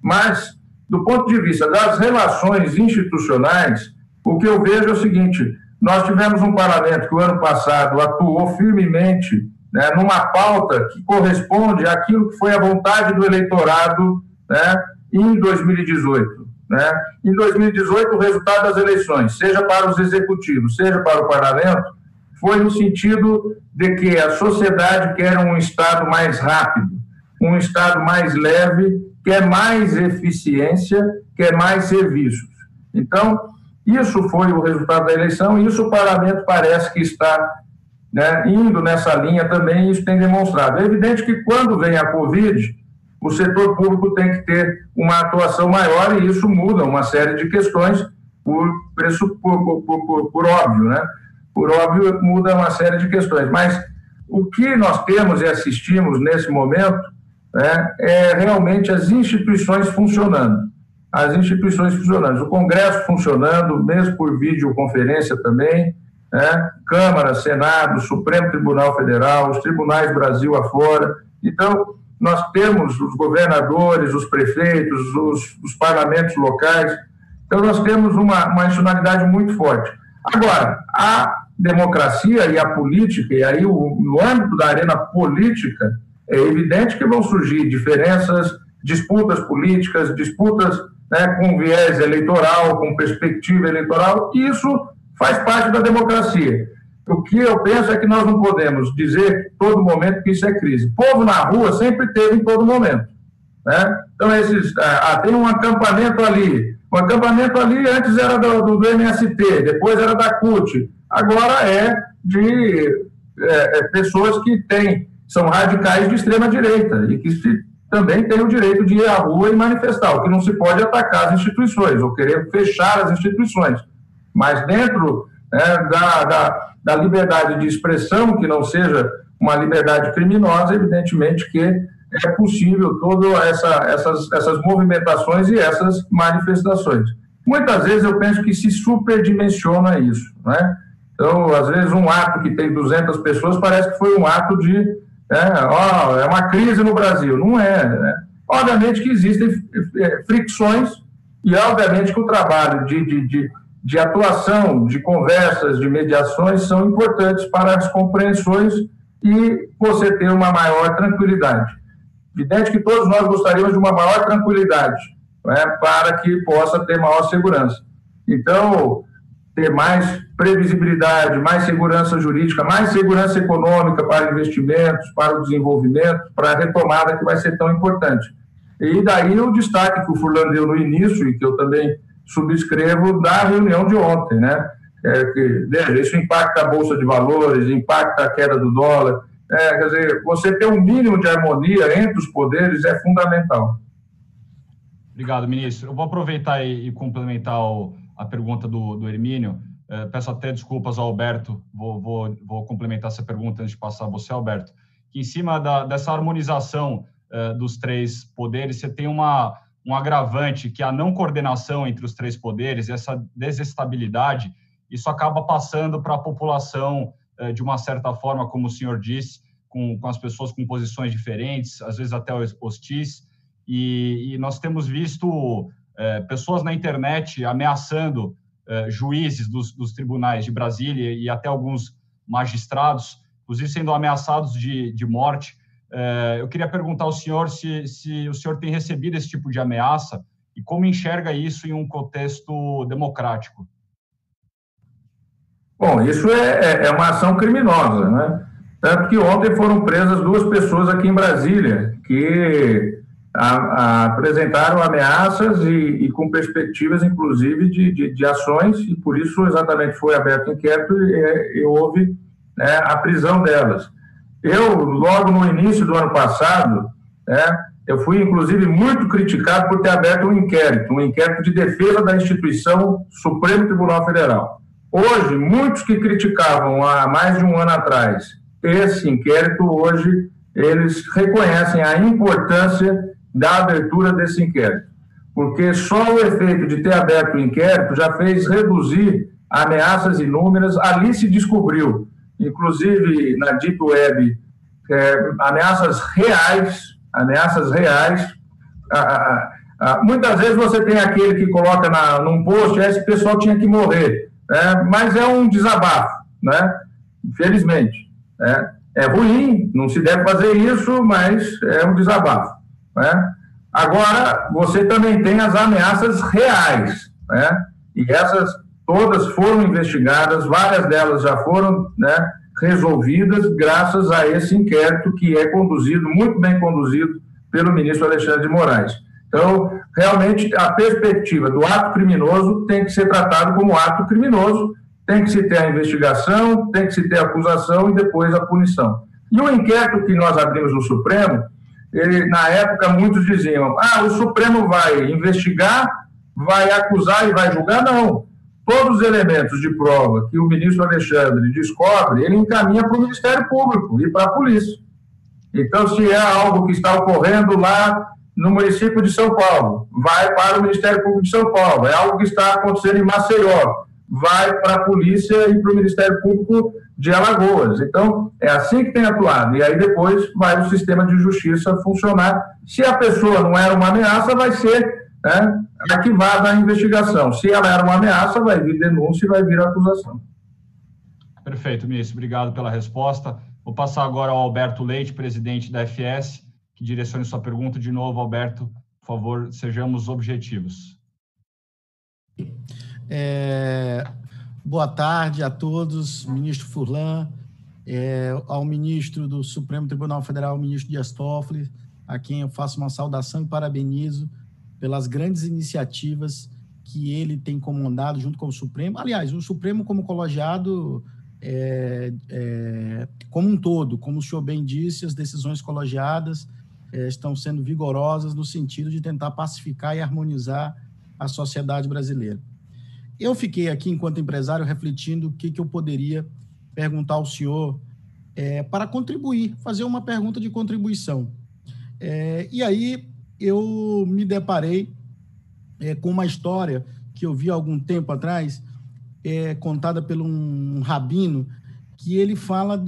Mas, do ponto de vista das relações institucionais, o que eu vejo é o seguinte: nós tivemos um parlamento que o ano passado atuou firmemente, né, numa pauta que corresponde àquilo que foi a vontade do eleitorado, né, em 2018. Né? Em 2018, o resultado das eleições, seja para os executivos, seja para o parlamento, foi no sentido de que a sociedade quer um Estado mais rápido, um Estado mais leve, quer mais eficiência, quer mais serviços. Então, isso foi o resultado da eleição, e isso o parlamento parece que está, né, indo nessa linha também, e isso tem demonstrado. É evidente que quando vem a Covid, o setor público tem que ter uma atuação maior, e isso muda uma série de questões, por óbvio, né? Por óbvio, muda uma série de questões. Mas o que nós temos e assistimos nesse momento, né, é realmente as instituições funcionando. O Congresso funcionando, mesmo por videoconferência também, né? Câmara, Senado, Supremo Tribunal Federal, os tribunais Brasil afora. Então, nós temos os governadores, os prefeitos, os parlamentos locais. Então, nós temos uma institucionalidade muito forte. Agora, a democracia e a política, e aí no âmbito da arena política, é evidente que vão surgir diferenças, disputas políticas, disputas, né, com viés eleitoral, com perspectiva eleitoral, e isso faz parte da democracia. O que eu penso é que nós não podemos dizer em todo momento que isso é crise. Povo na rua sempre teve em todo momento, né? Então, tem um acampamento ali. O acampamento ali antes era do MST, depois era da CUT. Agora é de pessoas que são radicais de extrema-direita e que também têm o direito de ir à rua e manifestar. O que não se pode é atacar as instituições ou querer fechar as instituições. Mas dentro, né, da liberdade de expressão, que não seja uma liberdade criminosa, evidentemente que é possível todas essas movimentações e essas manifestações. Muitas vezes eu penso que se superdimensiona isso, né? Então, às vezes, um ato que tem 200 pessoas parece que foi um ato é uma crise no Brasil. Não é, né? Obviamente que existem fricções e, obviamente, que o trabalho de atuação, de conversas, de mediações são importantes para as compreensões e você ter uma maior tranquilidade. Evidente que todos nós gostaríamos de uma maior tranquilidade, né, para que possa ter maior segurança. Então, ter mais previsibilidade, mais segurança jurídica, mais segurança econômica para investimentos, para o desenvolvimento, para a retomada que vai ser tão importante. E daí o destaque que o Furlan deu no início, e que eu também subscrevo, da reunião de ontem, né? Veja, isso impacta a Bolsa de Valores, impacta a queda do dólar. Quer dizer, você ter um mínimo de harmonia entre os poderes é fundamental. Obrigado, ministro. Eu vou aproveitar e complementar a pergunta do Hermínio. Peço até desculpas ao Alberto, vou complementar essa pergunta antes de passar a você, Alberto. Que em cima dessa harmonização dos três poderes, você tem um agravante, que é a não coordenação entre os três poderes, essa desestabilidade, isso acaba passando para a população de uma certa forma, como o senhor disse, com as pessoas com posições diferentes, às vezes até hostis, e nós temos visto pessoas na internet ameaçando juízes dos tribunais de Brasília e até alguns magistrados, inclusive sendo ameaçados de morte. Eu queria perguntar ao senhor se o senhor tem recebido esse tipo de ameaça e como enxerga isso em um contexto democrático. Bom, isso é uma ação criminosa, né? Tanto que ontem foram presas 2 pessoas aqui em Brasília que apresentaram ameaças e com perspectivas, inclusive, de ações, e por isso exatamente foi aberto inquérito e houve, né, a prisão delas. Eu, logo no início do ano passado, né, eu fui, inclusive, muito criticado por ter aberto um inquérito de defesa da instituição Supremo Tribunal Federal. Hoje, muitos que criticavam há mais de um ano atrás esse inquérito, hoje eles reconhecem a importância da abertura desse inquérito, porque só o efeito de ter aberto o inquérito já fez reduzir ameaças inúmeras. Ali se descobriu, inclusive na Deep Web, ameaças reais. Muitas vezes você tem aquele que coloca num post, esse pessoal tinha que morrer, né? Mas é um desabafo, né? Infelizmente, né? É ruim, não se deve fazer isso, mas é um desabafo, né? Agora, você também tem as ameaças reais, né? E essas todas foram investigadas, várias delas já foram, né, resolvidas graças a esse inquérito que é conduzido, muito bem conduzido, pelo ministro Alexandre de Moraes. Então, realmente, a perspectiva do ato criminoso tem que ser tratado como ato criminoso, tem que se ter a investigação, tem que se ter a acusação e depois a punição. E o inquérito que nós abrimos no Supremo, na época, muitos diziam, o Supremo vai investigar, vai acusar e vai julgar. Não. Todos os elementos de prova que o ministro Alexandre descobre, ele encaminha para o Ministério Público e para a polícia. Então, se é algo que está ocorrendo lá no município de São Paulo, vai para o Ministério Público de São Paulo. É algo que está acontecendo em Maceió, vai para a polícia e para o Ministério Público de Alagoas. Então, é assim que tem atuado. E aí depois vai o sistema de justiça funcionar. Se a pessoa não era uma ameaça, vai ser, né, arquivada a investigação. Se ela era uma ameaça, vai vir denúncia e vai vir acusação. Perfeito, ministro. Obrigado pela resposta. Vou passar agora ao Alberto Leite, presidente da FS, que direcione sua pergunta. De novo, Alberto, por favor, sejamos objetivos. Boa tarde a todos, ministro Furlan, ao ministro do Supremo Tribunal Federal, ministro Dias Toffoli, a quem eu faço uma saudação e parabenizo pelas grandes iniciativas que ele tem comandado junto com o Supremo. Aliás, o Supremo como colegiado como um todo, como o senhor bem disse, as decisões colegiadas estão sendo vigorosas no sentido de tentar pacificar e harmonizar a sociedade brasileira. Eu fiquei aqui, enquanto empresário, refletindo o que eu poderia perguntar ao senhor para contribuir, fazer uma pergunta de contribuição. E aí eu me deparei com uma história que eu vi há algum tempo atrás, contada por um rabino, que ele fala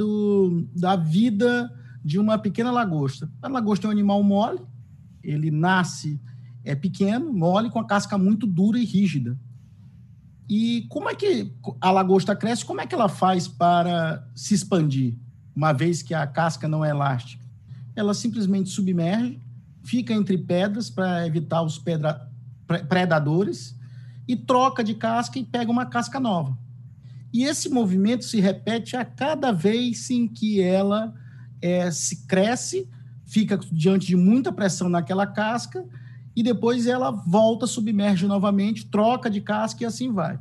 da vida de uma pequena lagosta. A lagosta é um animal mole, ele nasce pequeno, mole, com a casca muito dura e rígida. E como é que a lagosta cresce? Como é que ela faz para se expandir, uma vez que a casca não é elástica? Ela simplesmente submerge, fica entre pedras para evitar os predadores e troca de casca e pega uma casca nova. E esse movimento se repete a cada vez em que ela se cresce, fica diante de muita pressão naquela casca e depois ela volta, submerge novamente, troca de casca e assim vai.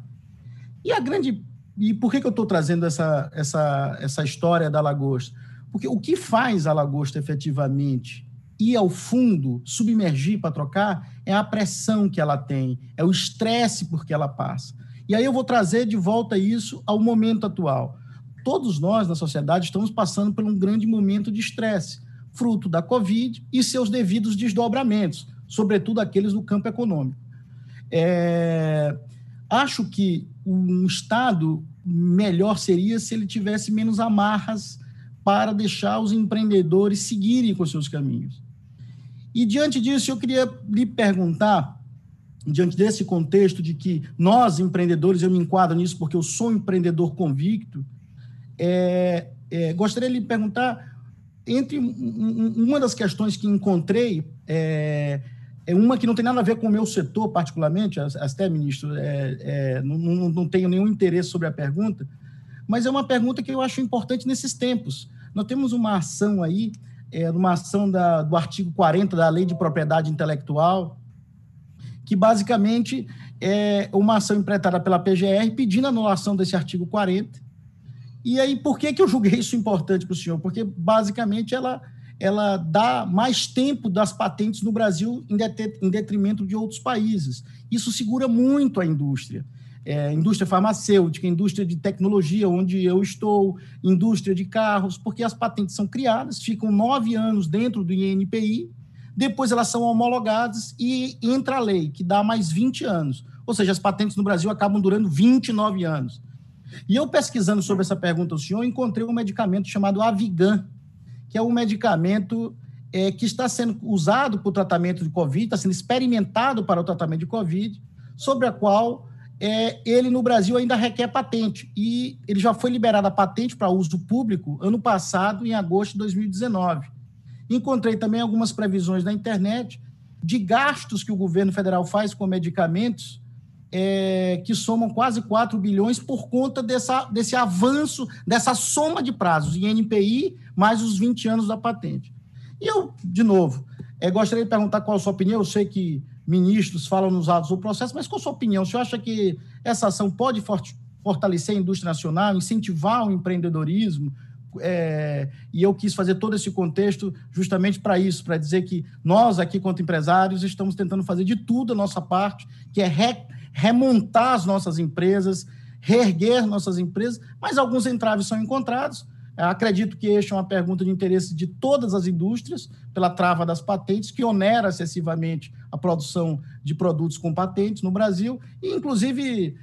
E por que eu estou trazendo essa história da lagosta? Porque o que faz a lagosta efetivamente ir ao fundo, submergir para trocar, é a pressão que ela tem, é o estresse por que ela passa. E aí eu vou trazer de volta isso ao momento atual. Todos nós, na sociedade, estamos passando por um grande momento de estresse, fruto da Covid e seus devidos desdobramentos, sobretudo aqueles do campo econômico. Acho que um Estado melhor seria se ele tivesse menos amarras para deixar os empreendedores seguirem com seus caminhos. E, diante disso, eu queria lhe perguntar, diante desse contexto de que nós, empreendedores, eu me enquadro nisso porque eu sou um empreendedor convicto, gostaria de lhe perguntar, entre uma das questões que encontrei, é uma que não tem nada a ver com o meu setor, particularmente, até, ministro, não tenho nenhum interesse sobre a pergunta, mas é uma pergunta que eu acho importante nesses tempos. Nós temos uma ação aí, uma ação do artigo 40 da Lei de Propriedade Intelectual, que basicamente é uma ação empreitada pela PGR pedindo a anulação desse artigo 40. E aí, por que eu julguei isso importante para o senhor? Porque, basicamente, ela dá mais tempo das patentes no Brasil em detrimento de outros países. Isso segura muito a indústria. Indústria farmacêutica, indústria de tecnologia, onde eu estou, indústria de carros, porque as patentes são criadas, ficam 9 anos dentro do INPI, depois elas são homologadas e entra a lei, que dá mais 20 anos. Ou seja, as patentes no Brasil acabam durando 29 anos. E eu, pesquisando sobre essa pergunta ao senhor, encontrei um medicamento chamado Avigan, que é um medicamento que está sendo usado para o tratamento de Covid, está sendo experimentado para o tratamento de Covid, sobre a qual ele no Brasil ainda requer patente. E ele já foi liberado a patente para uso público ano passado, em agosto de 2019. Encontrei também algumas previsões na internet de gastos que o governo federal faz com medicamentos que somam quase 4 bilhões por conta desse avanço, dessa soma de prazos, INPI mais os 20 anos da patente. E eu, de novo, gostaria de perguntar qual a sua opinião. Eu sei que ministros falam nos atos do processo, mas qual a sua opinião? O senhor acha que essa ação pode fortalecer a indústria nacional, incentivar o empreendedorismo? E eu quis fazer todo esse contexto justamente para isso, para dizer que nós aqui, quanto empresários, estamos tentando fazer de tudo a nossa parte, que é remontar as nossas empresas, reerguer nossas empresas, mas alguns entraves são encontrados. Acredito que este é uma pergunta de interesse de todas as indústrias, pela trava das patentes, que onera excessivamente a produção de produtos com patentes no Brasil, e, inclusive,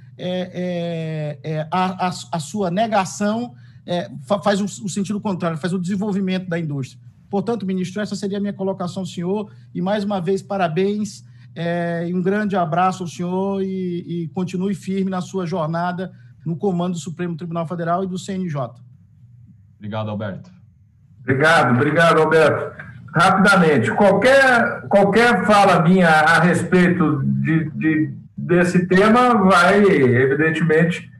a sua negação faz o sentido contrário, faz o desenvolvimento da indústria. Portanto, ministro, essa seria a minha colocação ao senhor, e, mais uma vez, parabéns, e um grande abraço ao senhor, e continue firme na sua jornada no comando do Supremo Tribunal Federal e do CNJ. Obrigado, Alberto. Obrigado, Alberto. Rapidamente, qualquer fala minha a respeito desse tema vai, evidentemente,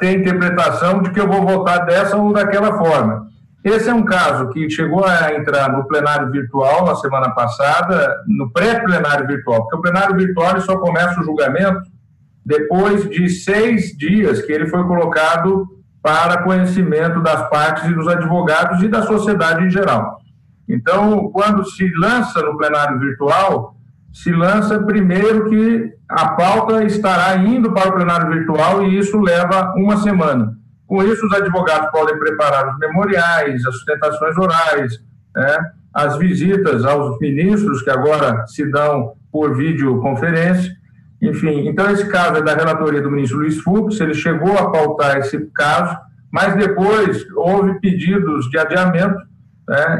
ter interpretação de que eu vou votar dessa ou daquela forma. Esse é um caso que chegou a entrar no plenário virtual na semana passada, no pré-plenário virtual, porque o plenário virtual ele só começa o julgamento depois de 6 dias que ele foi colocado para conhecimento das partes e dos advogados e da sociedade em geral. Então, quando se lança no plenário virtual, se lança primeiro que a pauta estará indo para o plenário virtual e isso leva uma semana. Com isso, os advogados podem preparar os memoriais, as sustentações orais, as visitas aos ministros, que agora se dão por videoconferência. Enfim, então esse caso é da relatoria do ministro Luiz Fux, ele chegou a pautar esse caso, mas depois houve pedidos de adiamento,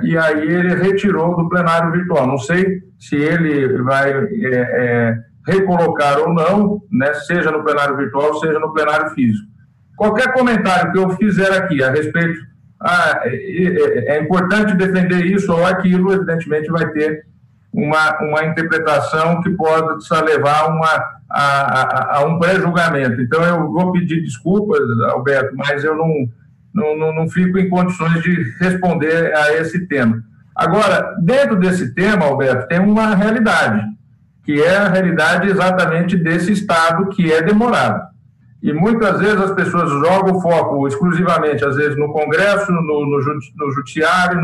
e aí ele retirou do plenário virtual. Não sei se ele vai recolocar ou não, seja no plenário virtual, seja no plenário físico. Qualquer comentário que eu fizer aqui a respeito, é importante defender isso ou aquilo, evidentemente vai ter uma interpretação que possa levar a um pré-julgamento. Então, eu vou pedir desculpas, Alberto, mas eu não fico em condições de responder a esse tema. Agora, dentro desse tema, Alberto, tem uma realidade, que é a realidade exatamente desse Estado que é demorado. E muitas vezes as pessoas jogam o foco exclusivamente, às vezes, no Congresso, no Judiciário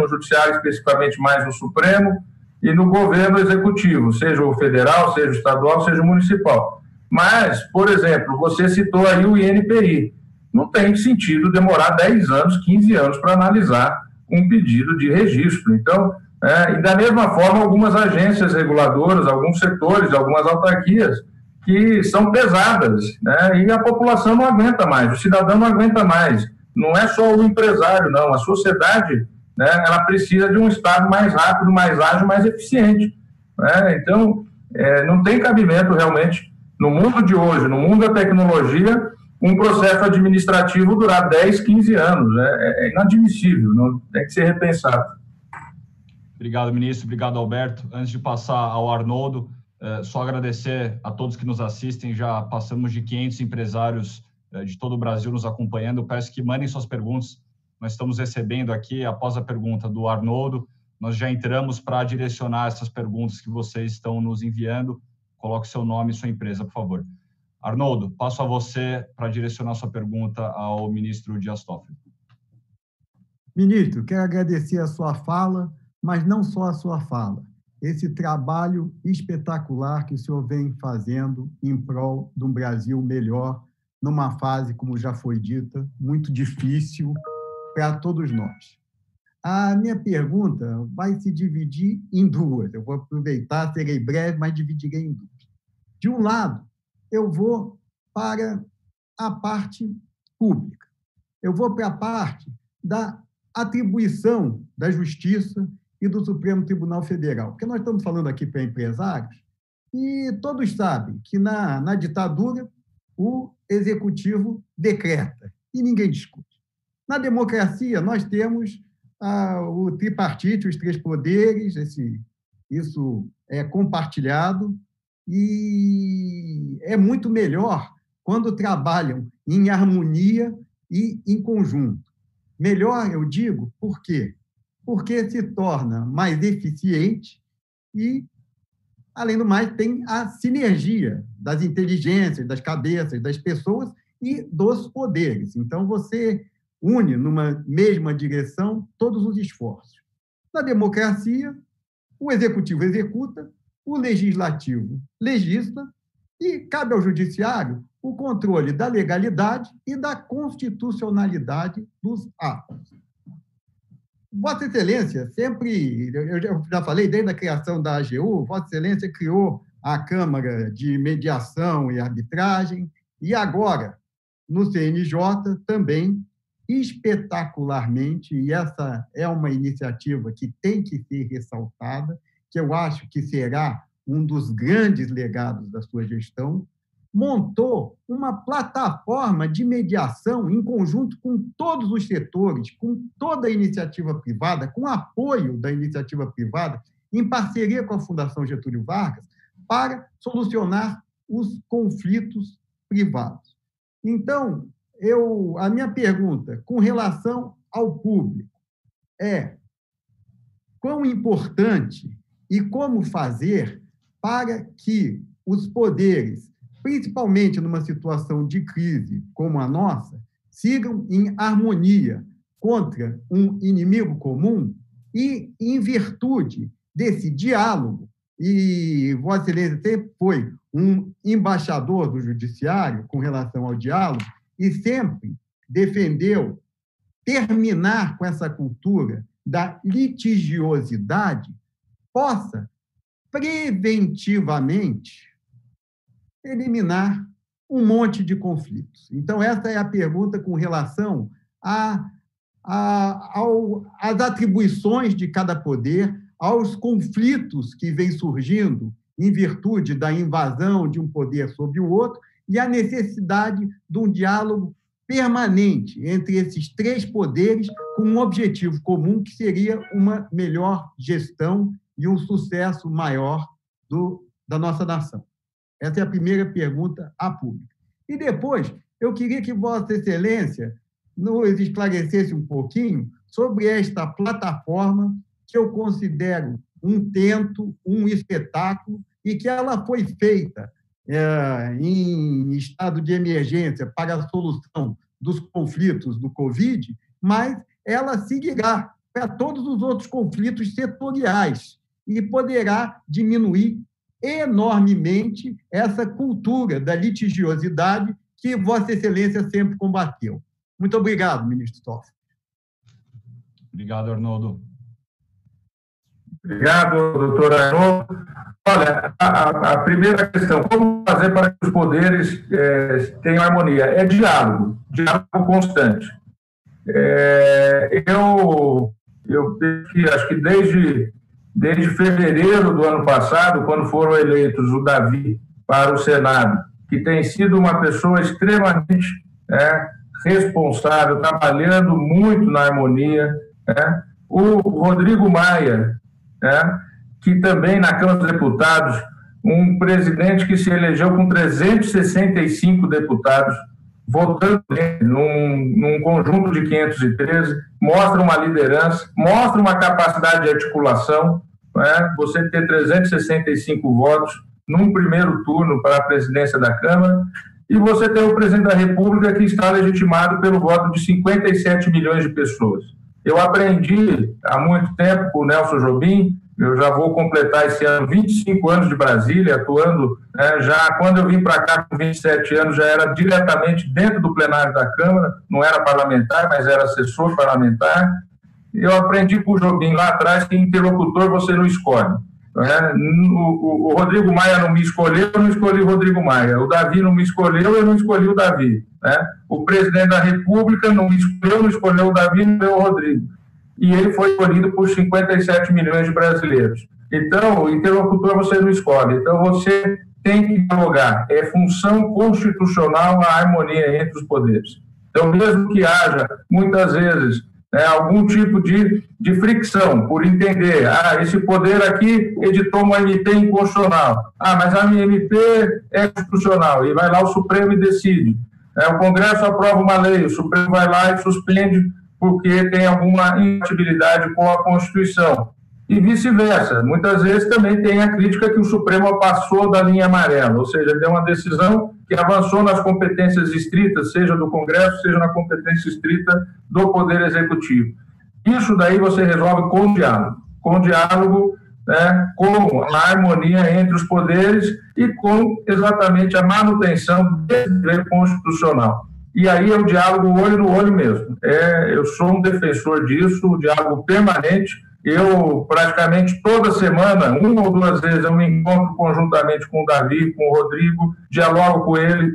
especificamente mais no Supremo, e no governo executivo, seja o federal, seja o estadual, seja o municipal. Mas, por exemplo, você citou aí o INPI. Não tem sentido demorar 10 anos, 15 anos para analisar um pedido de registro. Então, e da mesma forma, algumas agências reguladoras, alguns setores, algumas autarquias que são pesadas, né? E a população não aguenta mais, o cidadão não aguenta mais. Não é só o empresário, não. A sociedade, né, ela precisa de um Estado mais rápido, mais ágil, mais eficiente, né? Então, não tem cabimento realmente, no mundo de hoje, no mundo da tecnologia, um processo administrativo durar 10, 15 anos. É inadmissível, não, tem que ser repensado. Obrigado, ministro. Obrigado, Alberto. Antes de passar ao Arnoldo, só agradecer a todos que nos assistem. Já passamos de 500 empresários de todo o Brasil nos acompanhando. Eu peço que mandem suas perguntas. Nós estamos recebendo aqui, após a pergunta do Arnoldo, nós já entramos para direcionar essas perguntas que vocês estão nos enviando. Coloque seu nome e sua empresa, por favor. Arnoldo, passo a você para direcionar sua pergunta ao ministro Dias Toffoli. Ministro, quero agradecer a sua fala, mas não só a sua fala. Esse trabalho espetacular que o senhor vem fazendo em prol de um Brasil melhor, numa fase, como já foi dita, muito difícil para todos nós. A minha pergunta vai se dividir em duas. Eu vou aproveitar, serei breve, mas dividirei em duas. De um lado, eu vou para a parte pública. Eu vou para a parte da atribuição da Justiça e do Supremo Tribunal Federal. Porque nós estamos falando aqui para empresários e todos sabem que na ditadura o executivo decreta e ninguém discute. Na democracia, nós temos o tripartite, os três poderes, isso é compartilhado e é muito melhor quando trabalham em harmonia e em conjunto. Melhor, eu digo, por quê? Porque se torna mais eficiente e, além do mais, tem a sinergia das inteligências, das cabeças, das pessoas e dos poderes. Então, você une numa mesma direção todos os esforços. Na democracia, o executivo executa, o legislativo legisla e cabe ao judiciário o controle da legalidade e da constitucionalidade dos atos. Vossa Excelência sempre, eu já falei desde a criação da AGU, Vossa Excelência criou a Câmara de Mediação e Arbitragem e agora, no CNJ, também espetacularmente, e essa é uma iniciativa que tem que ser ressaltada, que eu acho que será um dos grandes legados da sua gestão, montou uma plataforma de mediação em conjunto com todos os setores, com toda a iniciativa privada, com apoio da iniciativa privada, em parceria com a Fundação Getúlio Vargas, para solucionar os conflitos privados. Então, a minha pergunta com relação ao público é: quão importante e como fazer para que os poderes, principalmente numa situação de crise como a nossa, sigam em harmonia contra um inimigo comum e, em virtude desse diálogo, e Vossa Excelência sempre foi um embaixador do Judiciário com relação ao diálogo e sempre defendeu terminar com essa cultura da litigiosidade, possa preventivamente eliminar um monte de conflitos. Então, essa é a pergunta com relação às atribuições de cada poder, aos conflitos que vêm surgindo em virtude da invasão de um poder sobre o outro e a necessidade de um diálogo permanente entre esses três poderes com um objetivo comum, que seria uma melhor gestão e um sucesso maior da nossa nação. Essa é a primeira pergunta à pública. E depois, eu queria que Vossa Excelência nos esclarecesse um pouquinho sobre esta plataforma que eu considero um tento, um espetáculo, e que ela foi feita em estado de emergência para a solução dos conflitos do Covid, mas ela seguirá para todos os outros conflitos setoriais e poderá diminuir enormemente essa cultura da litigiosidade que Vossa Excelência sempre combateu. Muito obrigado, ministro Toffoli. Obrigado, Arnoldo. Obrigado, doutor Arnaud. Olha, a primeira questão, como fazer para que os poderes tenham harmonia? É diálogo constante. Eu acho que desde fevereiro do ano passado, quando foram eleitos o Davi para o Senado, que tem sido uma pessoa extremamente responsável, trabalhando muito na harmonia, o Rodrigo Maia, que também na Câmara dos Deputados, um presidente que se elegeu com 365 deputados, votando num conjunto de 513, mostra uma liderança, mostra uma capacidade de articulação, você ter 365 votos num primeiro turno para a presidência da Câmara, e você ter o presidente da República que está legitimado pelo voto de 57 milhões de pessoas. Eu aprendi há muito tempo com o Nelson Jobim, eu já vou completar esse ano 25 anos de Brasília, atuando, já quando eu vim para cá com 27 anos, já era diretamente dentro do plenário da Câmara, não era parlamentar, mas era assessor parlamentar. Eu aprendi com o Jobim lá atrás que interlocutor você não escolhe. O Rodrigo Maia não me escolheu, eu não escolhi o Rodrigo Maia. O Davi não me escolheu, eu não escolhi o Davi. O presidente da República não me escolheu, não escolheu o Davi, não escolheu o Rodrigo. E ele foi escolhido por 57 milhões de brasileiros. Então, o interlocutor você não escolhe. Então, você tem que dialogar. É função constitucional a harmonia entre os poderes. Então, mesmo que haja, muitas vezes, algum tipo de fricção, por entender, esse poder aqui editou uma MP inconstitucional. Mas a minha MP é constitucional, e vai lá o Supremo e decide. O Congresso aprova uma lei, o Supremo vai lá e suspende porque tem alguma incompatibilidade com a Constituição. E vice-versa. Muitas vezes também tem a crítica que o Supremo passou da linha amarela, ou seja, deu uma decisão que avançou nas competências estritas, seja do Congresso, seja na competência estrita do Poder Executivo. Isso daí você resolve com diálogo. Com diálogo, com a harmonia entre os poderes e com exatamente a manutenção desse dever constitucional. E aí é o diálogo olho no olho mesmo. Eu sou um defensor disso, o diálogo permanente. Eu, praticamente toda semana, uma ou duas vezes, eu me encontro conjuntamente com o Davi, com o Rodrigo, dialogo com ele.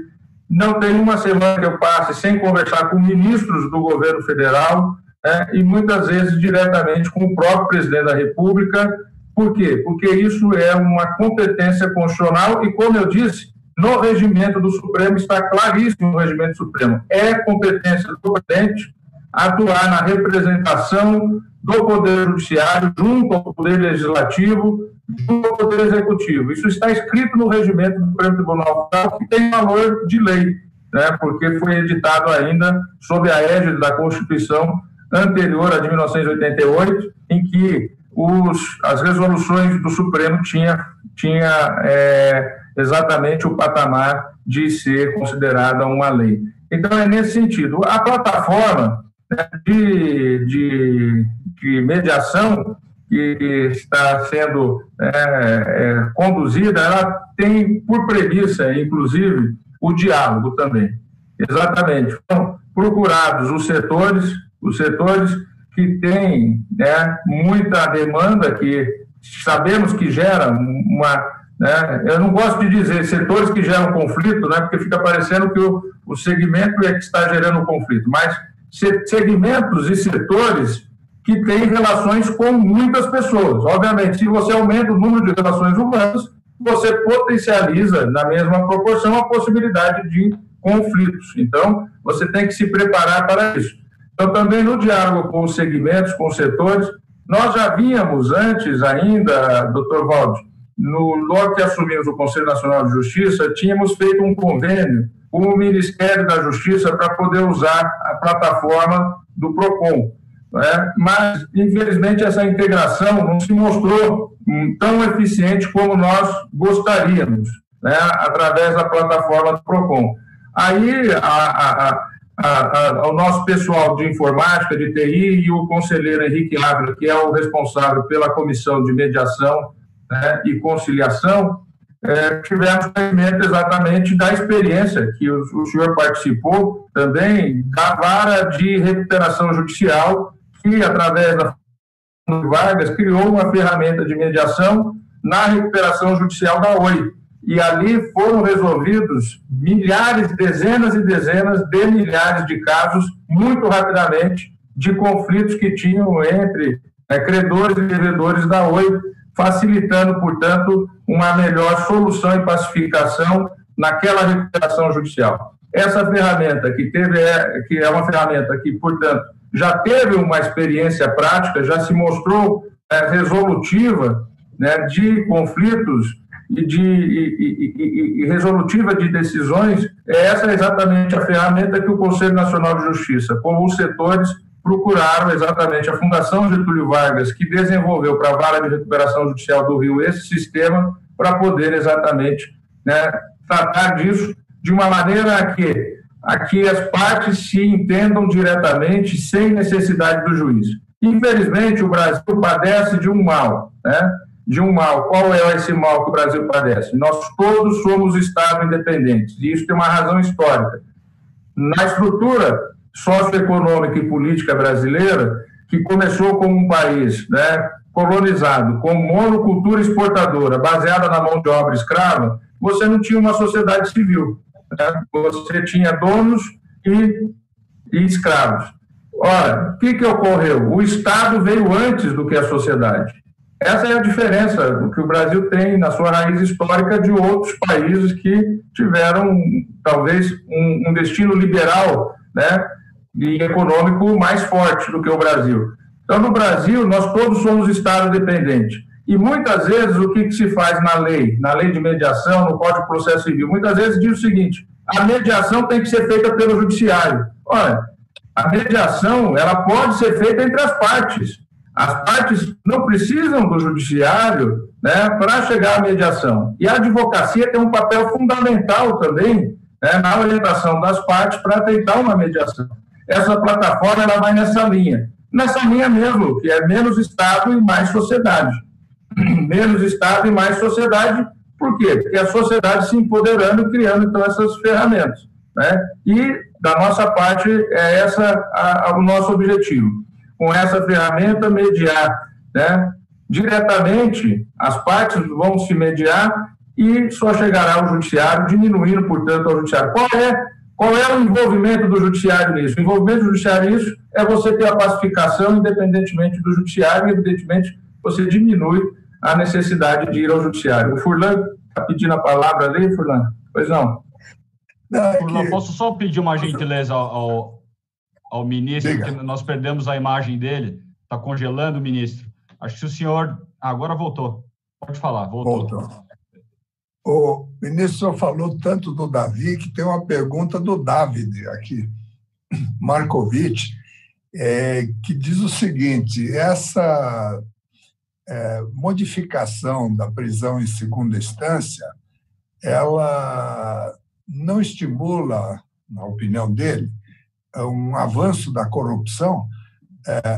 Não tem uma semana que eu passe sem conversar com ministros do governo federal, e muitas vezes diretamente com o próprio presidente da República. Por quê? Porque isso é uma competência constitucional e, como eu disse, no regimento do Supremo, está claríssimo no regimento do Supremo. É competência do presidente atuar na representação do Poder Judiciário junto ao Poder Legislativo, junto ao Poder Executivo. Isso está escrito no regimento do Supremo Tribunal Federal, que tem valor de lei, porque foi editado ainda sob a égide da Constituição anterior, a de 1988, em que as resoluções do Supremo tinha exatamente o patamar de ser considerada uma lei. Então, é nesse sentido. A plataforma de mediação que está sendo conduzida, ela tem por premissa, inclusive, o diálogo também. Exatamente. Então, procurados os setores que têm muita demanda, que sabemos que gera uma... Eu não gosto de dizer setores que geram conflito, porque fica parecendo que o segmento é que está gerando o conflito, mas segmentos e setores que têm relações com muitas pessoas. Obviamente, se você aumenta o número de relações humanas, você potencializa, na mesma proporção, a possibilidade de conflitos. Então, você tem que se preparar para isso. Então, também no diálogo com os segmentos, com os setores, nós já vínhamos antes ainda, doutor Valdir, logo que assumimos o Conselho Nacional de Justiça, tínhamos feito um convênio com o Ministério da Justiça para poder usar a plataforma do PROCON. Mas, infelizmente, essa integração não se mostrou tão eficiente como nós gostaríamos, através da plataforma do PROCON. Aí, o nosso pessoal de informática, de TI, e o conselheiro Henrique Ávila, que é o responsável pela comissão de mediação e conciliação, tivemos conhecimento exatamente da experiência que o senhor participou também da vara de recuperação judicial, que através da Vargas criou uma ferramenta de mediação na recuperação judicial da Oi. E ali foram resolvidos milhares, dezenas e dezenas de milhares de casos, muito rapidamente, de conflitos que tinham entre credores e devedores da Oi, facilitando, portanto, uma melhor solução e pacificação naquela recuperação judicial. Essa ferramenta que é uma ferramenta que, portanto, já teve uma experiência prática, já se mostrou resolutiva, né, de conflitos e resolutiva de decisões. Essa é exatamente a ferramenta que o Conselho Nacional de Justiça, com os setores, procuraram exatamente a Fundação Getúlio Vargas, que desenvolveu para a Vara de Recuperação Judicial do Rio esse sistema, para poder exatamente, né, tratar disso de uma maneira que as partes se entendam diretamente, sem necessidade do juiz. Infelizmente, o Brasil padece de um mal, né? De um mal. Qual é esse mal que o Brasil padece? Nós todos somos Estados independentes, e isso tem uma razão histórica. Na estrutura socioeconômica e política brasileira, que começou como um país, né, colonizado, com monocultura exportadora, baseada na mão de obra escrava, você não tinha uma sociedade civil, né? Você tinha donos e escravos. Ora, o que ocorreu? O Estado veio antes do que a sociedade. Essa é a diferença do que o Brasil tem na sua raiz histórica de outros países que tiveram, talvez, um destino liberal, né, e econômico mais forte do que o Brasil. Então, no Brasil, nós todos somos Estado dependente. E muitas vezes o que se faz na lei de mediação, no Código de Processo Civil, muitas vezes diz o seguinte: a mediação tem que ser feita pelo judiciário. Olha, a mediação, ela pode ser feita entre as partes. As partes não precisam do judiciário, né, para chegar à mediação. E a advocacia tem um papel fundamental também, né, na orientação das partes para tentar uma mediação. Essa plataforma, ela vai nessa linha mesmo, que é menos Estado e mais sociedade. Menos Estado e mais sociedade. Por quê? Porque a sociedade se empoderando e criando, então, essas ferramentas, né? E, da nossa parte, é o nosso objetivo. Com essa ferramenta, mediar, né, diretamente, as partes vão se mediar e só chegará ao judiciário, diminuindo, portanto, ao judiciário. Qual é o envolvimento do judiciário nisso? O envolvimento do judiciário nisso é você ter a pacificação independentemente do judiciário, e, evidentemente, você diminui a necessidade de ir ao judiciário. O Furlan está pedindo a palavra ali, Furlan? Pois não. Furlan, posso só pedir uma gentileza ao ministro, porque nós perdemos a imagem dele, está congelando o ministro. Acho que se o senhor... agora voltou. Pode falar, voltou. O ministro falou tanto do Davi que tem uma pergunta do David aqui, Markovic, que diz o seguinte: essa modificação da prisão em segunda instância, ela não estimula, na opinião dele, um avanço da corrupção,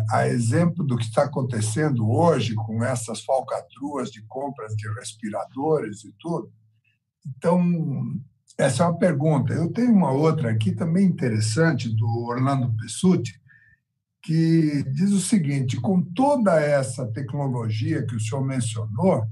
a exemplo do que está acontecendo hoje com essas falcatruas de compras de respiradores e tudo. Então, essa é uma pergunta. Eu tenho uma outra aqui também interessante, do Orlando Pessutti, que diz o seguinte: com toda essa tecnologia que o senhor mencionou,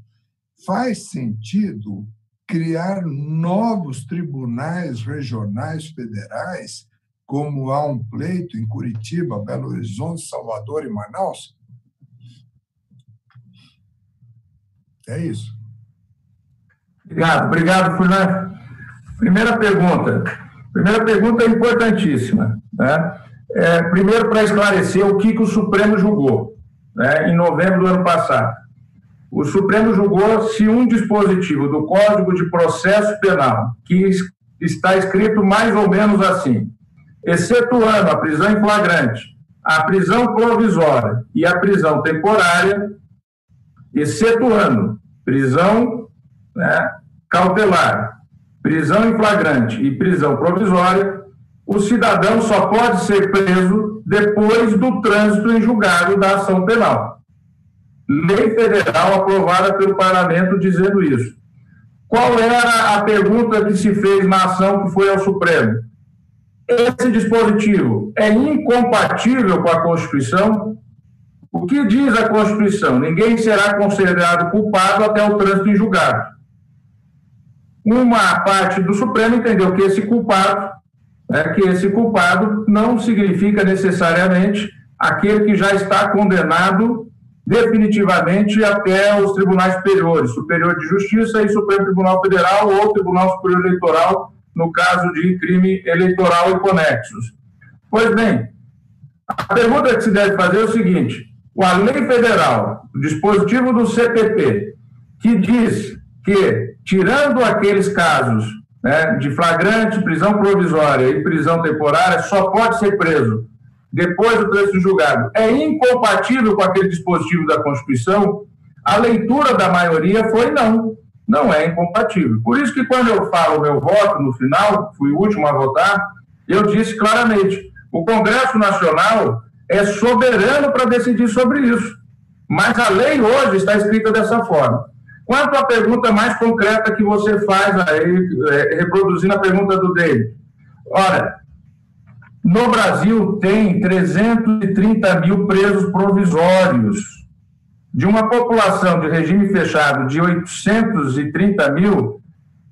faz sentido criar novos tribunais regionais federais, como há um pleito em Curitiba, Belo Horizonte, Salvador e Manaus? É isso. Obrigado, Furlan. Primeira pergunta é importantíssima, né? Primeiro, para esclarecer o que o Supremo julgou, né, em novembro do ano passado. O Supremo julgou se um dispositivo do Código de Processo Penal, que está escrito mais ou menos assim: excetuando a prisão em flagrante, a prisão provisória e a prisão temporária, excetuando prisão, né, cautelar, prisão em flagrante e prisão provisória, o cidadão só pode ser preso depois do trânsito em julgado da ação penal. Lei federal aprovada pelo Parlamento dizendo isso. Qual era a pergunta que se fez na ação que foi ao Supremo? Esse dispositivo é incompatível com a Constituição? O que diz a Constituição? Ninguém será considerado culpado até o trânsito em julgado. Uma parte do Supremo entendeu que esse culpado não significa necessariamente aquele que já está condenado definitivamente até os tribunais superiores, Superior de Justiça e Supremo Tribunal Federal ou Tribunal Superior Eleitoral, no caso de crime eleitoral e conexos. Pois bem, a pergunta que se deve fazer é o seguinte: a lei federal, o dispositivo do CPP, que diz que, tirando aqueles casos, né, de flagrante, prisão provisória e prisão temporária, só pode ser preso depois do trânsito julgado, é incompatível com aquele dispositivo da Constituição, a leitura da maioria foi não é incompatível. Por isso que quando eu falo meu voto no final, fui o último a votar, eu disse claramente, o Congresso Nacional é soberano para decidir sobre isso, mas a lei hoje está escrita dessa forma. Quanto à pergunta mais concreta que você faz aí, reproduzindo a pergunta do David, ora, no Brasil tem 330 mil presos provisórios. De uma população de regime fechado de 830 mil,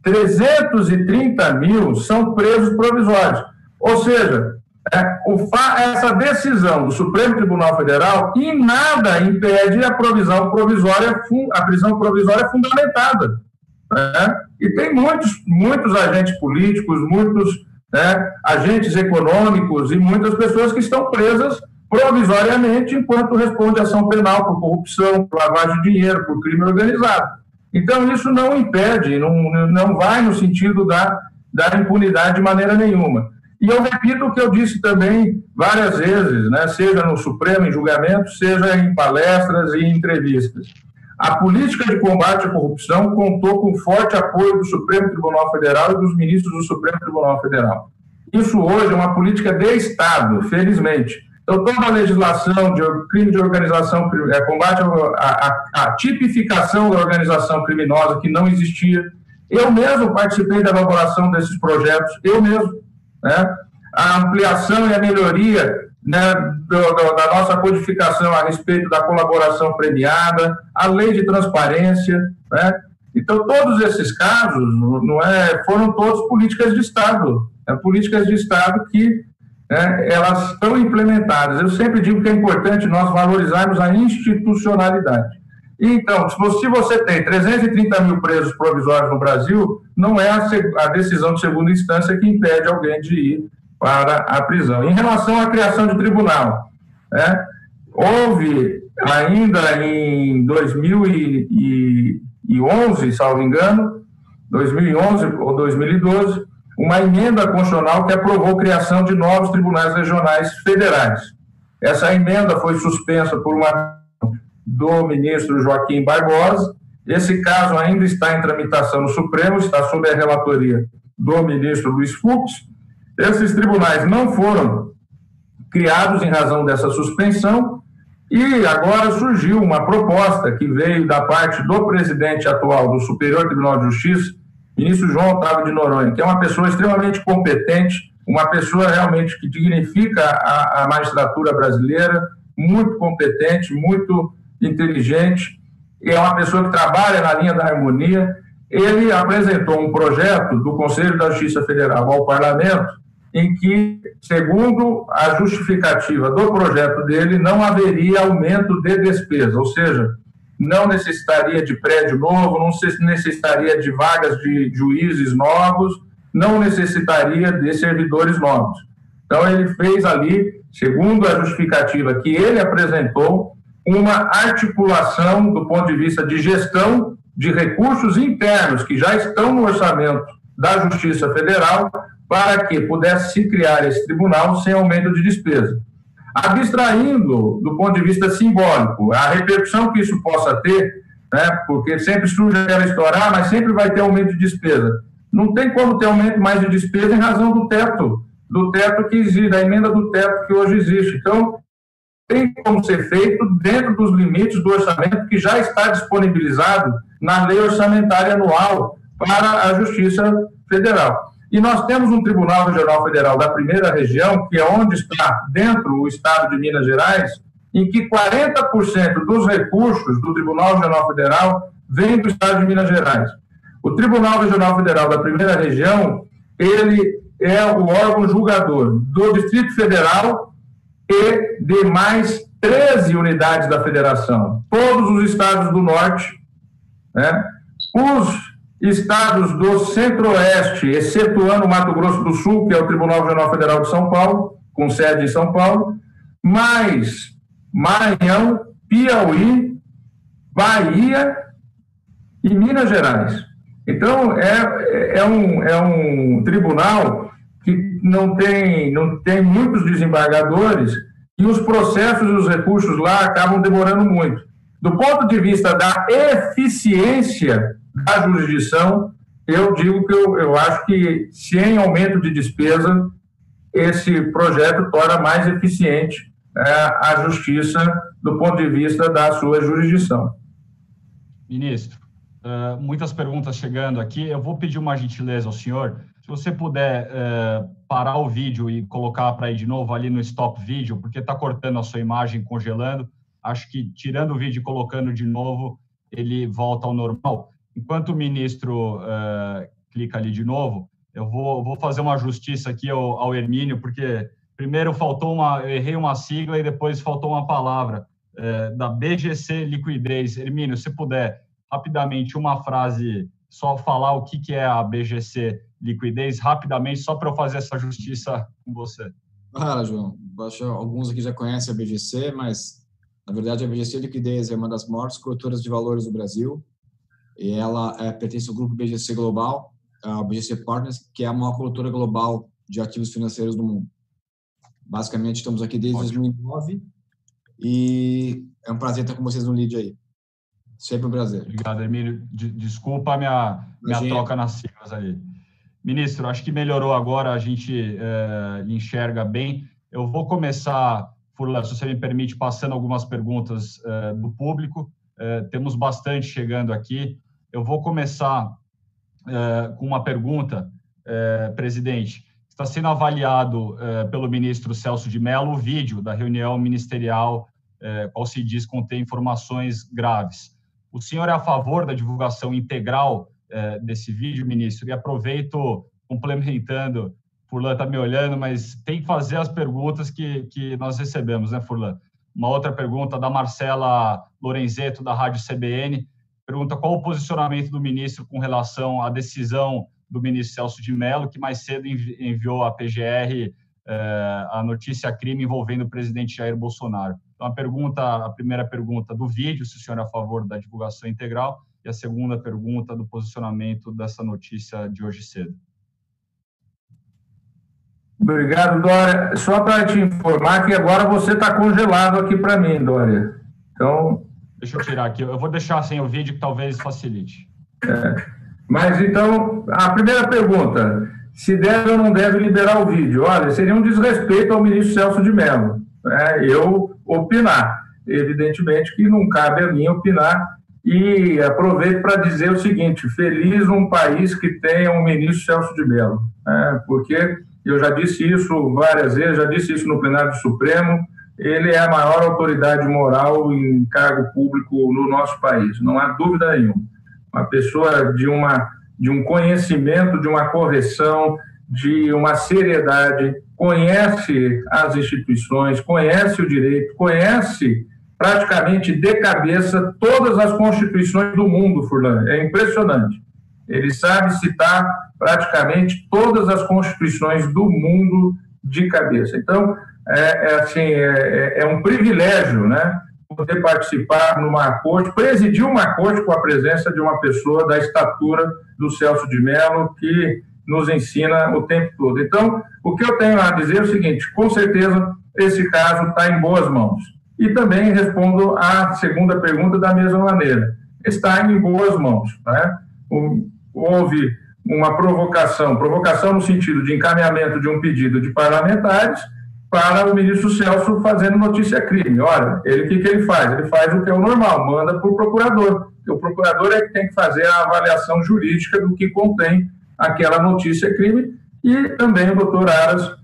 330 mil são presos provisórios. Ou seja, essa decisão do Supremo Tribunal Federal em nada impede a prisão provisória fundamentada. Né? E tem muitos agentes políticos, muitos agentes econômicos e muitas pessoas que estão presas provisoriamente enquanto responde ação penal por corrupção, por lavagem de dinheiro, por crime organizado. Então, isso não impede, não vai no sentido da impunidade de maneira nenhuma. E eu repito o que eu disse também várias vezes, né, seja no Supremo em julgamento, seja em palestras e entrevistas. A política de combate à corrupção contou com forte apoio do Supremo Tribunal Federal e dos ministros do Supremo Tribunal Federal. Isso hoje é uma política de Estado, felizmente. Então, toda a legislação de crime de organização, combate à tipificação da organização criminosa que não existia. Eu mesmo participei da elaboração desses projetos, eu mesmo. Né? A ampliação e a melhoria, né, da nossa codificação a respeito da colaboração premiada, a lei de transparência, né? Então, todos esses casos foram todos políticas de Estado, políticas de Estado que elas estão implementadas. Eu sempre digo que é importante nós valorizarmos a institucionalidade. Então, se você tem 330 mil presos provisórios no Brasil, não é a decisão de segunda instância que impede alguém de ir para a prisão. Em relação à criação de tribunal, houve ainda em 2011, salvo engano, 2011 ou 2012, uma emenda constitucional que aprovou a criação de novos tribunais regionais federais. Essa emenda foi suspensa por uma do ministro Joaquim Barbosa. Esse caso ainda está em tramitação no Supremo, está sob a relatoria do ministro Luiz Fux. Esses tribunais não foram criados em razão dessa suspensão e agora surgiu uma proposta que veio da parte do presidente atual do Superior Tribunal de Justiça, ministro João Otávio de Noronha, que é uma pessoa extremamente competente, uma pessoa realmente que dignifica a magistratura brasileira, muito competente, muito inteligente, é uma pessoa que trabalha na linha da harmonia. Ele apresentou um projeto do Conselho da Justiça Federal ao Parlamento em que, segundo a justificativa do projeto dele, não haveria aumento de despesa, ou seja, não necessitaria de prédio novo, não necessitaria de vagas de juízes novos, não necessitaria de servidores novos. Então, ele fez ali, segundo a justificativa que ele apresentou, uma articulação do ponto de vista de gestão de recursos internos que já estão no orçamento da Justiça Federal para que pudesse se criar esse tribunal sem aumento de despesa. Abstraindo do ponto de vista simbólico a repercussão que isso possa ter, né, porque sempre surge aquela história, mas sempre vai ter aumento de despesa. Não tem como ter aumento mais de despesa em razão do teto que existe, da emenda do teto que hoje existe. Então, tem como ser feito dentro dos limites do orçamento que já está disponibilizado na lei orçamentária anual para a Justiça Federal. E nós temos um Tribunal Regional Federal da primeira região, que é onde está dentro o estado de Minas Gerais, em que 40% dos recursos do Tribunal Regional Federal vem do Estado de Minas Gerais. O Tribunal Regional Federal da Primeira Região, ele é o órgão julgador do Distrito Federal e de mais 13 unidades da Federação. Todos os estados do Norte, né? Os estados do Centro-Oeste, excetuando o Mato Grosso do Sul, que é o Tribunal Regional Federal de São Paulo, com sede em São Paulo, mais Maranhão, Piauí, Bahia e Minas Gerais. Então, é um tribunal que não tem muitos desembargadores e os processos e os recursos lá acabam demorando muito. Do ponto de vista da eficiência da jurisdição, eu digo que eu acho que, sem aumento de despesa, esse projeto torna mais eficiente a justiça do ponto de vista da sua jurisdição. Ministro, muitas perguntas chegando aqui. Eu vou pedir uma gentileza ao senhor. Se você puder parar o vídeo e colocar para ir de novo ali no stop vídeo, porque está cortando a sua imagem, congelando. Acho que tirando o vídeo e colocando de novo, ele volta ao normal. Enquanto o ministro clica ali de novo, eu vou fazer uma justiça aqui ao Hermínio, porque primeiro eu errei uma sigla e depois faltou uma palavra, da BGC Liquidez. Hermínio, se puder, rapidamente, uma frase, só falar o que é a BGC Liquidez, rapidamente, só para eu fazer essa justiça com você. Claro, João. Acho que alguns aqui já conhecem a BGC, mas, na verdade, a BGC Liquidez é uma das maiores corretoras de valores do Brasil, e ela pertence ao grupo BGC Global, a BGC Partners, que é a maior corretora global de ativos financeiros do mundo. Basicamente, estamos aqui desde 2009 e é um prazer estar com vocês no lead aí. Sempre um prazer. Obrigado, Hermínio. Desculpa a minha troca nas siglas ali. Ministro, acho que melhorou agora, a gente lhe enxerga bem. Eu vou começar, Furlan, se você me permite, passando algumas perguntas do público. Temos bastante chegando aqui. Eu vou começar com uma pergunta, presidente. Está sendo avaliado pelo ministro Celso de Mello o vídeo da reunião ministerial, qual se diz conter informações graves. O senhor é a favor da divulgação integral desse vídeo, ministro? E aproveito, complementando, Furlan está me olhando, mas tem que fazer as perguntas que nós recebemos, né, Furlan? Uma outra pergunta da Marcela Lorenzetto, da Rádio CBN, pergunta qual o posicionamento do ministro com relação à decisão do ministro Celso de Mello, que mais cedo enviou à PGR a notícia crime envolvendo o presidente Jair Bolsonaro. Então, a primeira pergunta do vídeo, se o senhor é a favor da divulgação integral, e a segunda pergunta do posicionamento dessa notícia de hoje cedo. Obrigado, Dória. Só para te informar que agora você está congelado aqui para mim, Dória. Então... Deixa eu tirar aqui. Eu vou deixar sem o vídeo, que talvez facilite. Mas, então, a primeira pergunta, se deve ou não deve liberar o vídeo? Olha, seria um desrespeito ao ministro Celso de Mello, eu opinar. Evidentemente que não cabe a mim opinar, e aproveito para dizer o seguinte, feliz um país que tenha um ministro Celso de Mello, porque eu já disse isso várias vezes, já disse isso no plenário do Supremo, ele é a maior autoridade moral em cargo público no nosso país, não há dúvida nenhuma. Uma pessoa de um conhecimento, de uma correção, de uma seriedade, conhece as instituições, conhece o direito, conhece praticamente de cabeça todas as constituições do mundo, Furlan. É impressionante. Ele sabe citar praticamente todas as constituições do mundo de cabeça. Então, é um privilégio, né, poder participar numa corte, presidir uma corte com a presença de uma pessoa da estatura do Celso de Mello, que nos ensina o tempo todo. Então, o que eu tenho a dizer é o seguinte, com certeza esse caso está em boas mãos. E também respondo à segunda pergunta da mesma maneira. Está em boas mãos, né? Houve uma provocação no sentido de encaminhamento de um pedido de parlamentares para o ministro Celso fazendo notícia crime. Olha, o que ele faz? Ele faz o que é o normal, manda para o procurador. O procurador é que tem que fazer a avaliação jurídica do que contém aquela notícia crime, e também o doutor Aras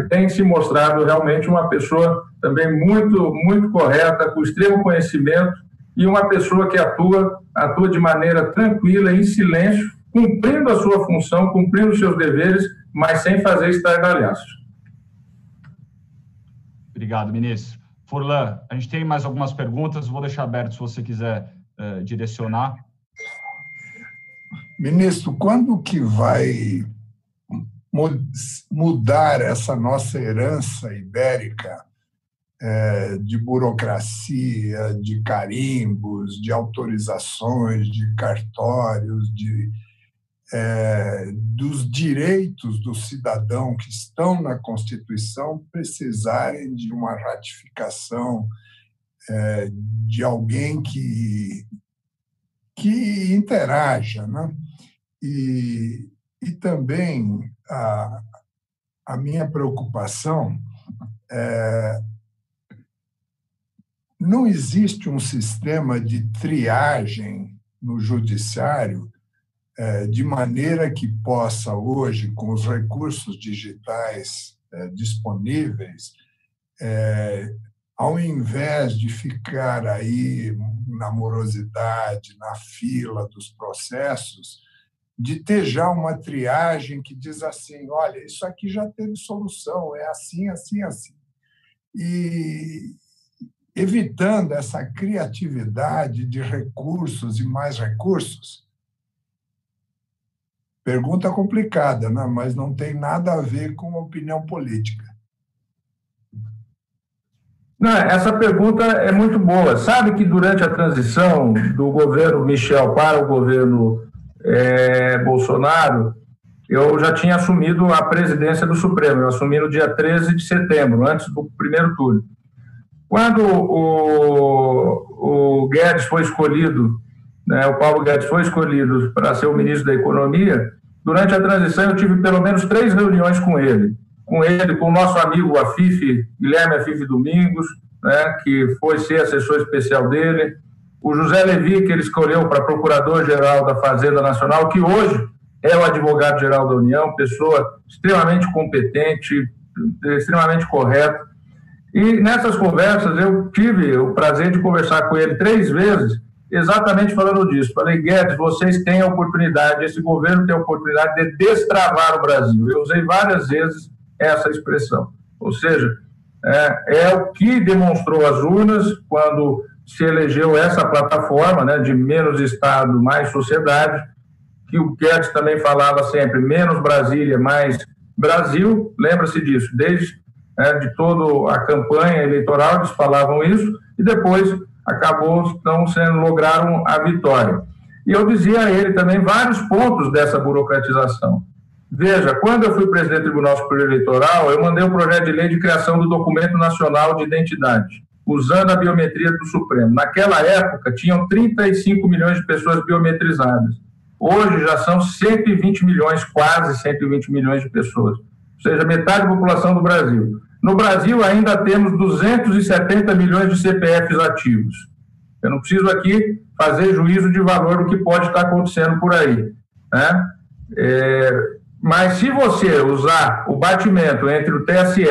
tem se mostrado realmente uma pessoa também muito correta, com extremo conhecimento, e uma pessoa que atua de maneira tranquila, em silêncio, cumprindo a sua função, cumprindo os seus deveres, mas sem fazer estardalhaços. Obrigado, ministro. Furlan, a gente tem mais algumas perguntas, vou deixar aberto se você quiser direcionar. Ministro, quando que vai mudar essa nossa herança ibérica de burocracia, de carimbos, de autorizações, de cartórios, dos direitos do cidadão que estão na Constituição precisarem de uma ratificação de alguém que interaja, né? E também a minha preocupação não existe um sistema de triagem no judiciário de maneira que possa hoje, com os recursos digitais disponíveis, ao invés de ficar aí na morosidade, na fila dos processos, de ter já uma triagem que diz assim, olha, isso aqui já teve solução, é assim, assim, assim. E evitando essa criatividade de recursos e mais recursos. Pergunta complicada, né? Mas não tem nada a ver com a opinião política. Não, essa pergunta é muito boa. Sabe que durante a transição do governo Michel para o governo Bolsonaro, eu já tinha assumido a presidência do Supremo. Eu assumi no dia 13 de setembro, antes do primeiro turno. Quando o Guedes foi escolhido, né, o Paulo Guedes foi escolhido para ser o ministro da Economia, durante a transição eu tive pelo menos 3 reuniões com ele, com o nosso amigo Guilherme Afife Domingos, né, que foi ser assessor especial dele, o José Levi, que ele escolheu para Procurador-Geral da Fazenda Nacional, que hoje é o advogado-geral da União, pessoa extremamente competente, extremamente correta. E nessas conversas eu tive o prazer de conversar com ele 3 vezes, exatamente falando disso. Falei, Guedes, vocês têm a oportunidade, esse governo tem a oportunidade de destravar o Brasil. Eu usei várias vezes essa expressão. Ou seja, é o que demonstrou as urnas quando se elegeu essa plataforma, né, de menos Estado, mais sociedade, que o Guedes também falava sempre, menos Brasília, mais Brasil. Lembra-se disso, desde de toda a campanha eleitoral, eles falavam isso, e depois lograram a vitória. E eu dizia a ele também vários pontos dessa burocratização. Veja, quando eu fui presidente do Tribunal Superior Eleitoral, eu mandei um projeto de lei de criação do Documento Nacional de Identidade, usando a biometria do Supremo. Naquela época, tinham 35 milhões de pessoas biometrizadas. Hoje já são 120 milhões, quase 120 milhões de pessoas. Ou seja, metade da população do Brasil. No Brasil, ainda temos 270 milhões de CPFs ativos. Eu não preciso aqui fazer juízo de valor do que pode estar acontecendo por aí, né? Mas se você usar o batimento entre o TSE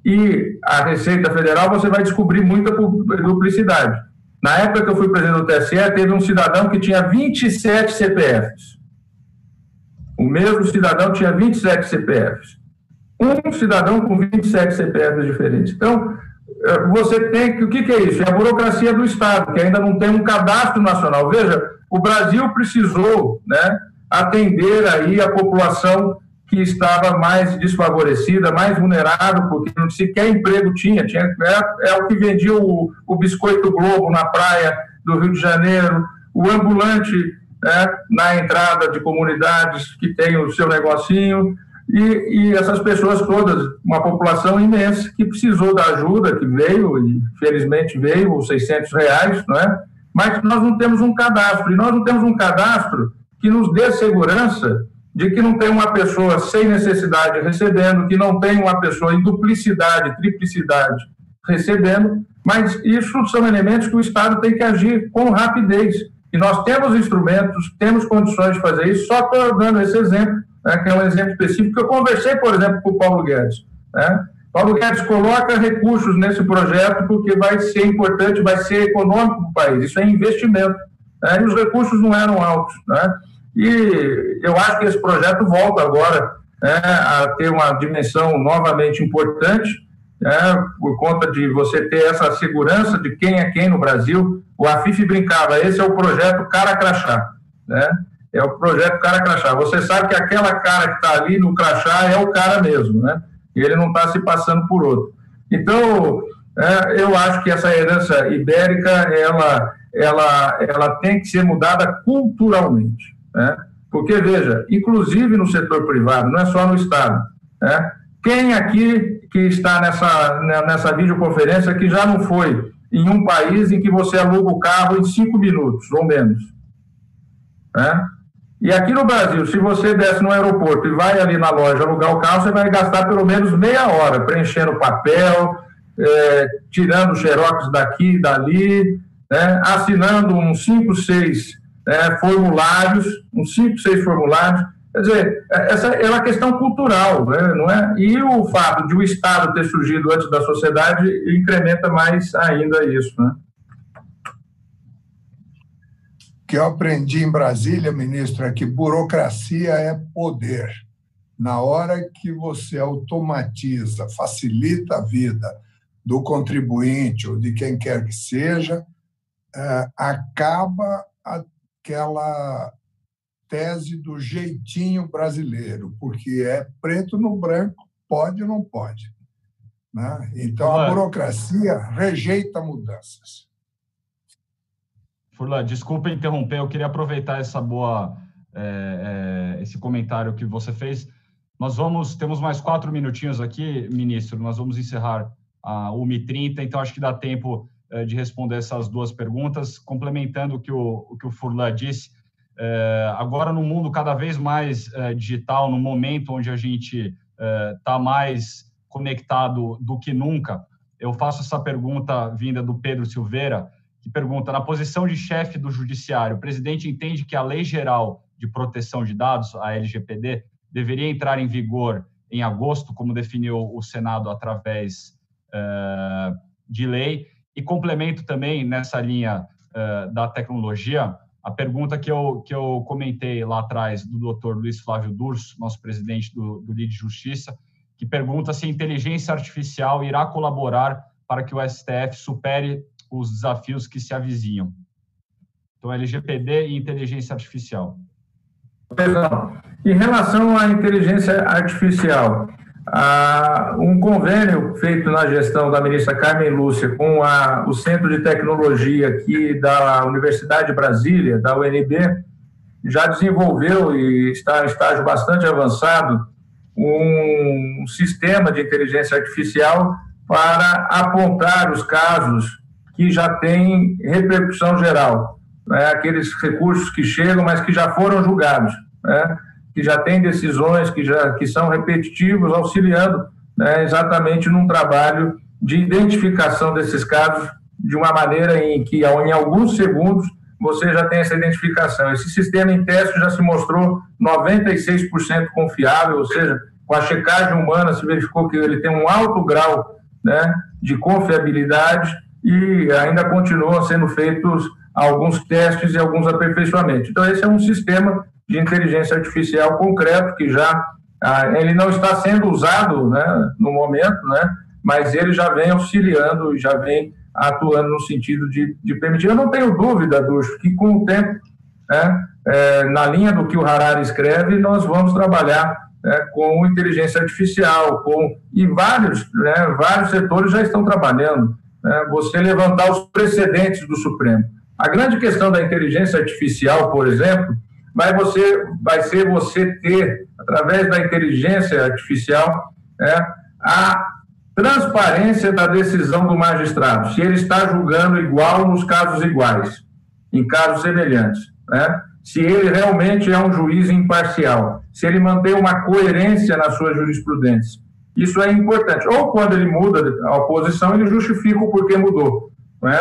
e a Receita Federal, você vai descobrir muita duplicidade. Na época que eu fui presidente do TSE, teve um cidadão que tinha 27 CPFs. O mesmo cidadão tinha 27 CPFs. Um cidadão com 27 CPFs diferentes. Então, você tem que... O que é isso? É a burocracia do Estado, que ainda não tem um cadastro nacional. Veja, o Brasil precisou, né, atender aí a população que estava mais desfavorecida, mais vulnerável, porque não sequer emprego tinha o que vendia o biscoito Globo na praia do Rio de Janeiro, o ambulante, né, na entrada de comunidades que tem o seu negocinho, e essas pessoas todas, uma população imensa que precisou da ajuda, que veio, e felizmente veio, os R$600, não é? Mas nós não temos um cadastro, e nós não temos um cadastro que nos dê segurança de que não tem uma pessoa sem necessidade recebendo, que não tem uma pessoa em duplicidade, triplicidade recebendo, mas isso são elementos que o Estado tem que agir com rapidez. E nós temos instrumentos, temos condições de fazer isso, só estou dando esse exemplo, né, que é um exemplo específico, que eu conversei, por exemplo, com o Paulo Guedes. Né? Paulo Guedes coloca recursos nesse projeto porque vai ser importante, vai ser econômico para o país. Isso é investimento. Né? E os recursos não eram altos. Né? E eu acho que esse projeto volta agora, né, a ter uma dimensão novamente importante, por conta de você ter essa segurança de quem é quem no Brasil. O Afif brincava, esse é o projeto cara crachá, né? É o projeto cara crachá. Você sabe que aquela cara que está ali no crachá é o cara mesmo, né? E ele não está se passando por outro. Então, eu acho que essa herança ibérica, ela tem que ser mudada culturalmente, né? Porque, veja, inclusive no setor privado, não é só no Estado, né? Quem aqui que está nessa videoconferência que já não foi em um país em que você aluga o carro em 5 minutos ou menos, né? E aqui no Brasil, se você desce no aeroporto e vai ali na loja alugar o carro, você vai gastar pelo menos meia hora preenchendo papel, tirando xerox daqui e dali, né? Assinando uns 5, 6 formulários, Quer dizer, essa é uma questão cultural, né, não é? E o fato de o Estado ter surgido antes da sociedade incrementa mais ainda isso, né? O que eu aprendi em Brasília, ministro, é que burocracia é poder. Na hora que você automatiza, facilita a vida do contribuinte ou de quem quer que seja, acaba aquela tese do jeitinho brasileiro, porque é preto no branco, pode ou não pode, né? Então, a burocracia rejeita mudanças. Furlan, desculpa interromper, eu queria aproveitar essa esse comentário que você fez. Temos mais 4 minutinhos aqui, ministro, nós vamos encerrar a 1h30, então acho que dá tempo de responder essas 2 perguntas, complementando o que o Furlan disse. Agora, no mundo cada vez mais digital, no momento onde a gente está mais conectado do que nunca, eu faço essa pergunta vinda do Pedro Silveira, que pergunta, na posição de chefe do Judiciário, o presidente entende que a Lei Geral de Proteção de Dados, a LGPD, deveria entrar em vigor em agosto, como definiu o Senado através de lei? E complemento também nessa linha da tecnologia, a pergunta que eu comentei lá atrás do Dr. Luiz Flávio Durso, nosso presidente do LIDE Justiça, que pergunta se a inteligência artificial irá colaborar para que o STF supere os desafios que se avizinham. Então, LGPD e inteligência artificial. Em relação à inteligência artificial, um convênio feito na gestão da ministra Carmen Lúcia com o Centro de Tecnologia aqui da Universidade de Brasília, da UNB, já desenvolveu e está em estágio bastante avançado um sistema de inteligência artificial para apontar os casos que já têm repercussão geral, né? Aqueles recursos que chegam, mas que já foram julgados, né? Que já têm decisões que são repetitivos, auxiliando, né, exatamente num trabalho de identificação desses casos de uma maneira em que, em alguns segundos, você já tem essa identificação. Esse sistema em teste já se mostrou 96% confiável, ou seja, com a checagem humana se verificou que ele tem um alto grau, né, de confiabilidade e ainda continuam sendo feitos alguns testes e alguns aperfeiçoamentos. Então, esse é um sistema de inteligência artificial concreto que já ele não está sendo usado, né, no momento, né, mas ele já vem auxiliando e já vem atuando no sentido de permitir. Eu não tenho dúvida, Durso, que com o tempo, né, na linha do que o Harari escreve, nós vamos trabalhar, né, com inteligência artificial, e vários setores já estão trabalhando, né, você levantar os precedentes do Supremo. A grande questão da inteligência artificial, por exemplo, vai ser você ter, através da inteligência artificial, a transparência da decisão do magistrado, se ele está julgando igual nos casos iguais, em casos semelhantes, né? Se ele realmente é um juiz imparcial, se ele mantém uma coerência na sua jurisprudência. Isso é importante. Ou quando ele muda a posição, ele justifica o porquê mudou, né?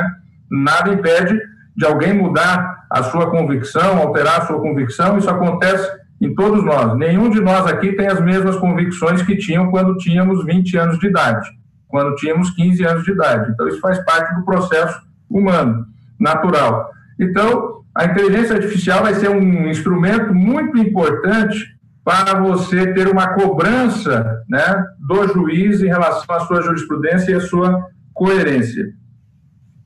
Nada impede de alguém mudar a sua convicção, alterar a sua convicção. Isso acontece em todos nós. Nenhum de nós aqui tem as mesmas convicções que tinham quando tínhamos 20 anos de idade, quando tínhamos 15 anos de idade. Então, isso faz parte do processo humano, natural. Então, a inteligência artificial vai ser um instrumento muito importante para você ter uma cobrança, né, do juiz em relação à sua jurisprudência e à sua coerência.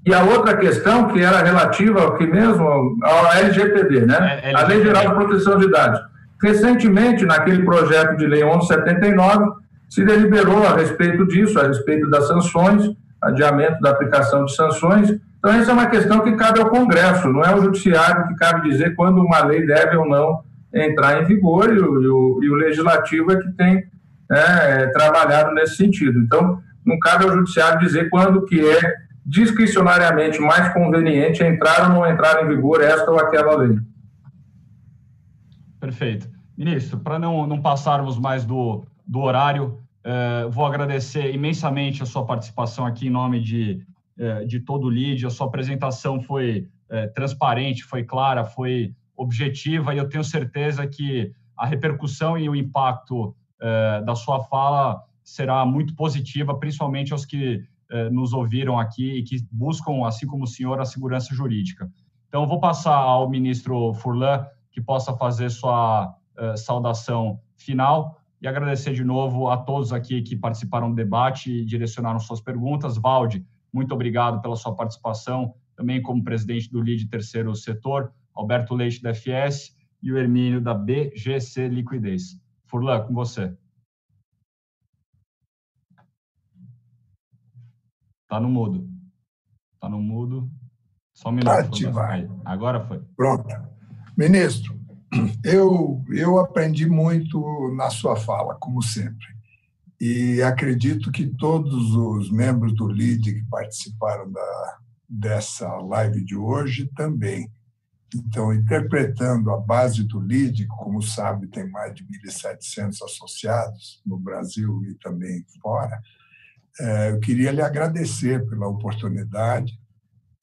E a outra questão, que era relativa aqui mesmo ao LGPD, né? A Lei Geral de Proteção de Dados. Recentemente, naquele projeto de lei 1179, se deliberou a respeito disso, a respeito das sanções, adiamento da aplicação de sanções. Então, essa é uma questão que cabe ao Congresso, não é o Judiciário que cabe dizer quando uma lei deve ou não entrar em vigor, e o Legislativo é que tem trabalhado nesse sentido. Então, não cabe ao Judiciário dizer quando que é discricionariamente mais conveniente entrar ou não entrar em vigor esta ou aquela lei. Perfeito. Ministro, para não passarmos mais do horário, vou agradecer imensamente a sua participação aqui em nome de todo o LIDE. A sua apresentação foi transparente, foi clara, foi objetiva, e eu tenho certeza que a repercussão e o impacto da sua fala será muito positiva, principalmente aos que nos ouviram aqui e que buscam, assim como o senhor, a segurança jurídica. Então, eu vou passar ao ministro Furlan, que possa fazer sua saudação final, e agradecer de novo a todos aqui que participaram do debate e direcionaram suas perguntas. Valde, muito obrigado pela sua participação, também como presidente do LIDE Terceiro Setor, Alberto Leite, da FS, e o Hermínio, da BGC Liquidez. Furlan, com você. Está no mudo. Está no mudo. Só um minuto. Ativar. Agora foi. Pronto. Ministro, eu aprendi muito na sua fala, como sempre. E acredito que todos os membros do LIDE que participaram dessa live de hoje também. Então, interpretando a base do LIDE, como sabe, tem mais de 1.700 associados no Brasil e também fora, eu queria lhe agradecer pela oportunidade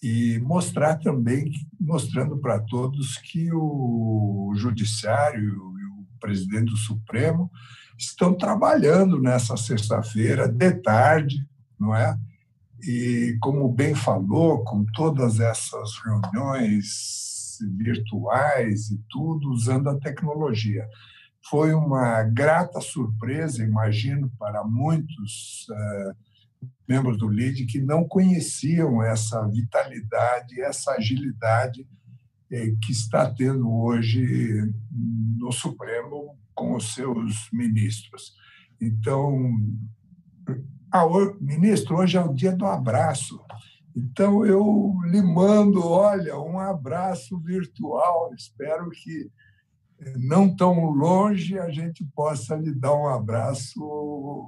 e mostrar também, mostrando para todos que o Judiciário e o presidente do Supremo estão trabalhando nessa sexta-feira, de tarde, não é? E, como bem falou, com todas essas reuniões virtuais e tudo, usando a tecnologia. Foi uma grata surpresa, imagino, para muitos membros do LIDE que não conheciam essa vitalidade, essa agilidade que está tendo hoje no Supremo com os seus ministros. Então, ministro, hoje é o dia do abraço. Então, eu lhe mando, olha, um abraço virtual. Espero que não tão longe a gente possa lhe dar um abraço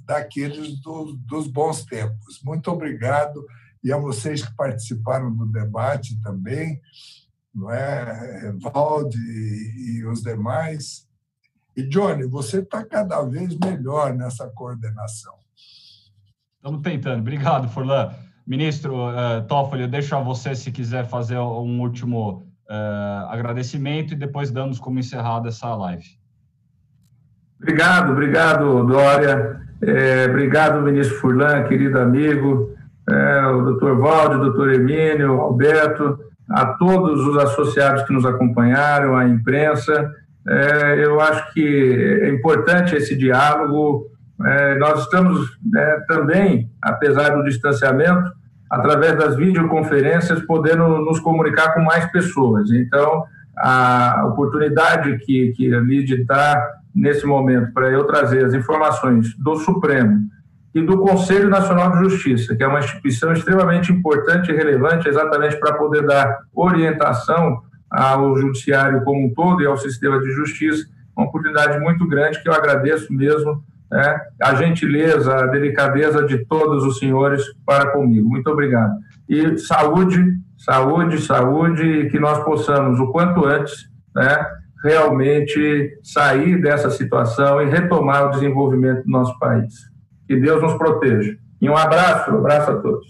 daqueles dos bons tempos. Muito obrigado, e a vocês que participaram do debate também, não é, Valde e os demais. E, Johnny, você está cada vez melhor nessa coordenação. Estamos tentando. Obrigado, Furlan. Ministro Toffoli, eu deixo a você, se quiser, fazer um último agradecimento, e depois damos como encerrada essa live. Obrigado, Dória. Obrigado, ministro Furlan, querido amigo, o doutor Valde, o doutor Hermínio, Alberto, a todos os associados que nos acompanharam, a imprensa. Eu acho que é importante esse diálogo. Nós estamos também, apesar do distanciamento, através das videoconferências, podendo nos comunicar com mais pessoas. Então, a oportunidade que a LIDE está nesse momento para eu trazer as informações do Supremo e do Conselho Nacional de Justiça, que é uma instituição extremamente importante e relevante exatamente para poder dar orientação ao Judiciário como um todo e ao sistema de justiça, uma oportunidade muito grande que eu agradeço mesmo, a gentileza, a delicadeza de todos os senhores para comigo. Muito obrigado. E saúde, e que nós possamos, o quanto antes, realmente sair dessa situação e retomar o desenvolvimento do nosso país. Que Deus nos proteja. E um abraço a todos.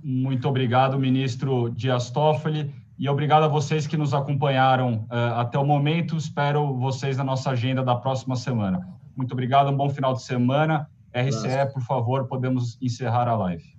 Muito obrigado, ministro Dias Toffoli. E obrigado a vocês que nos acompanharam até o momento. Espero vocês na nossa agenda da próxima semana. Muito obrigado, um bom final de semana. RCE, por favor, podemos encerrar a live.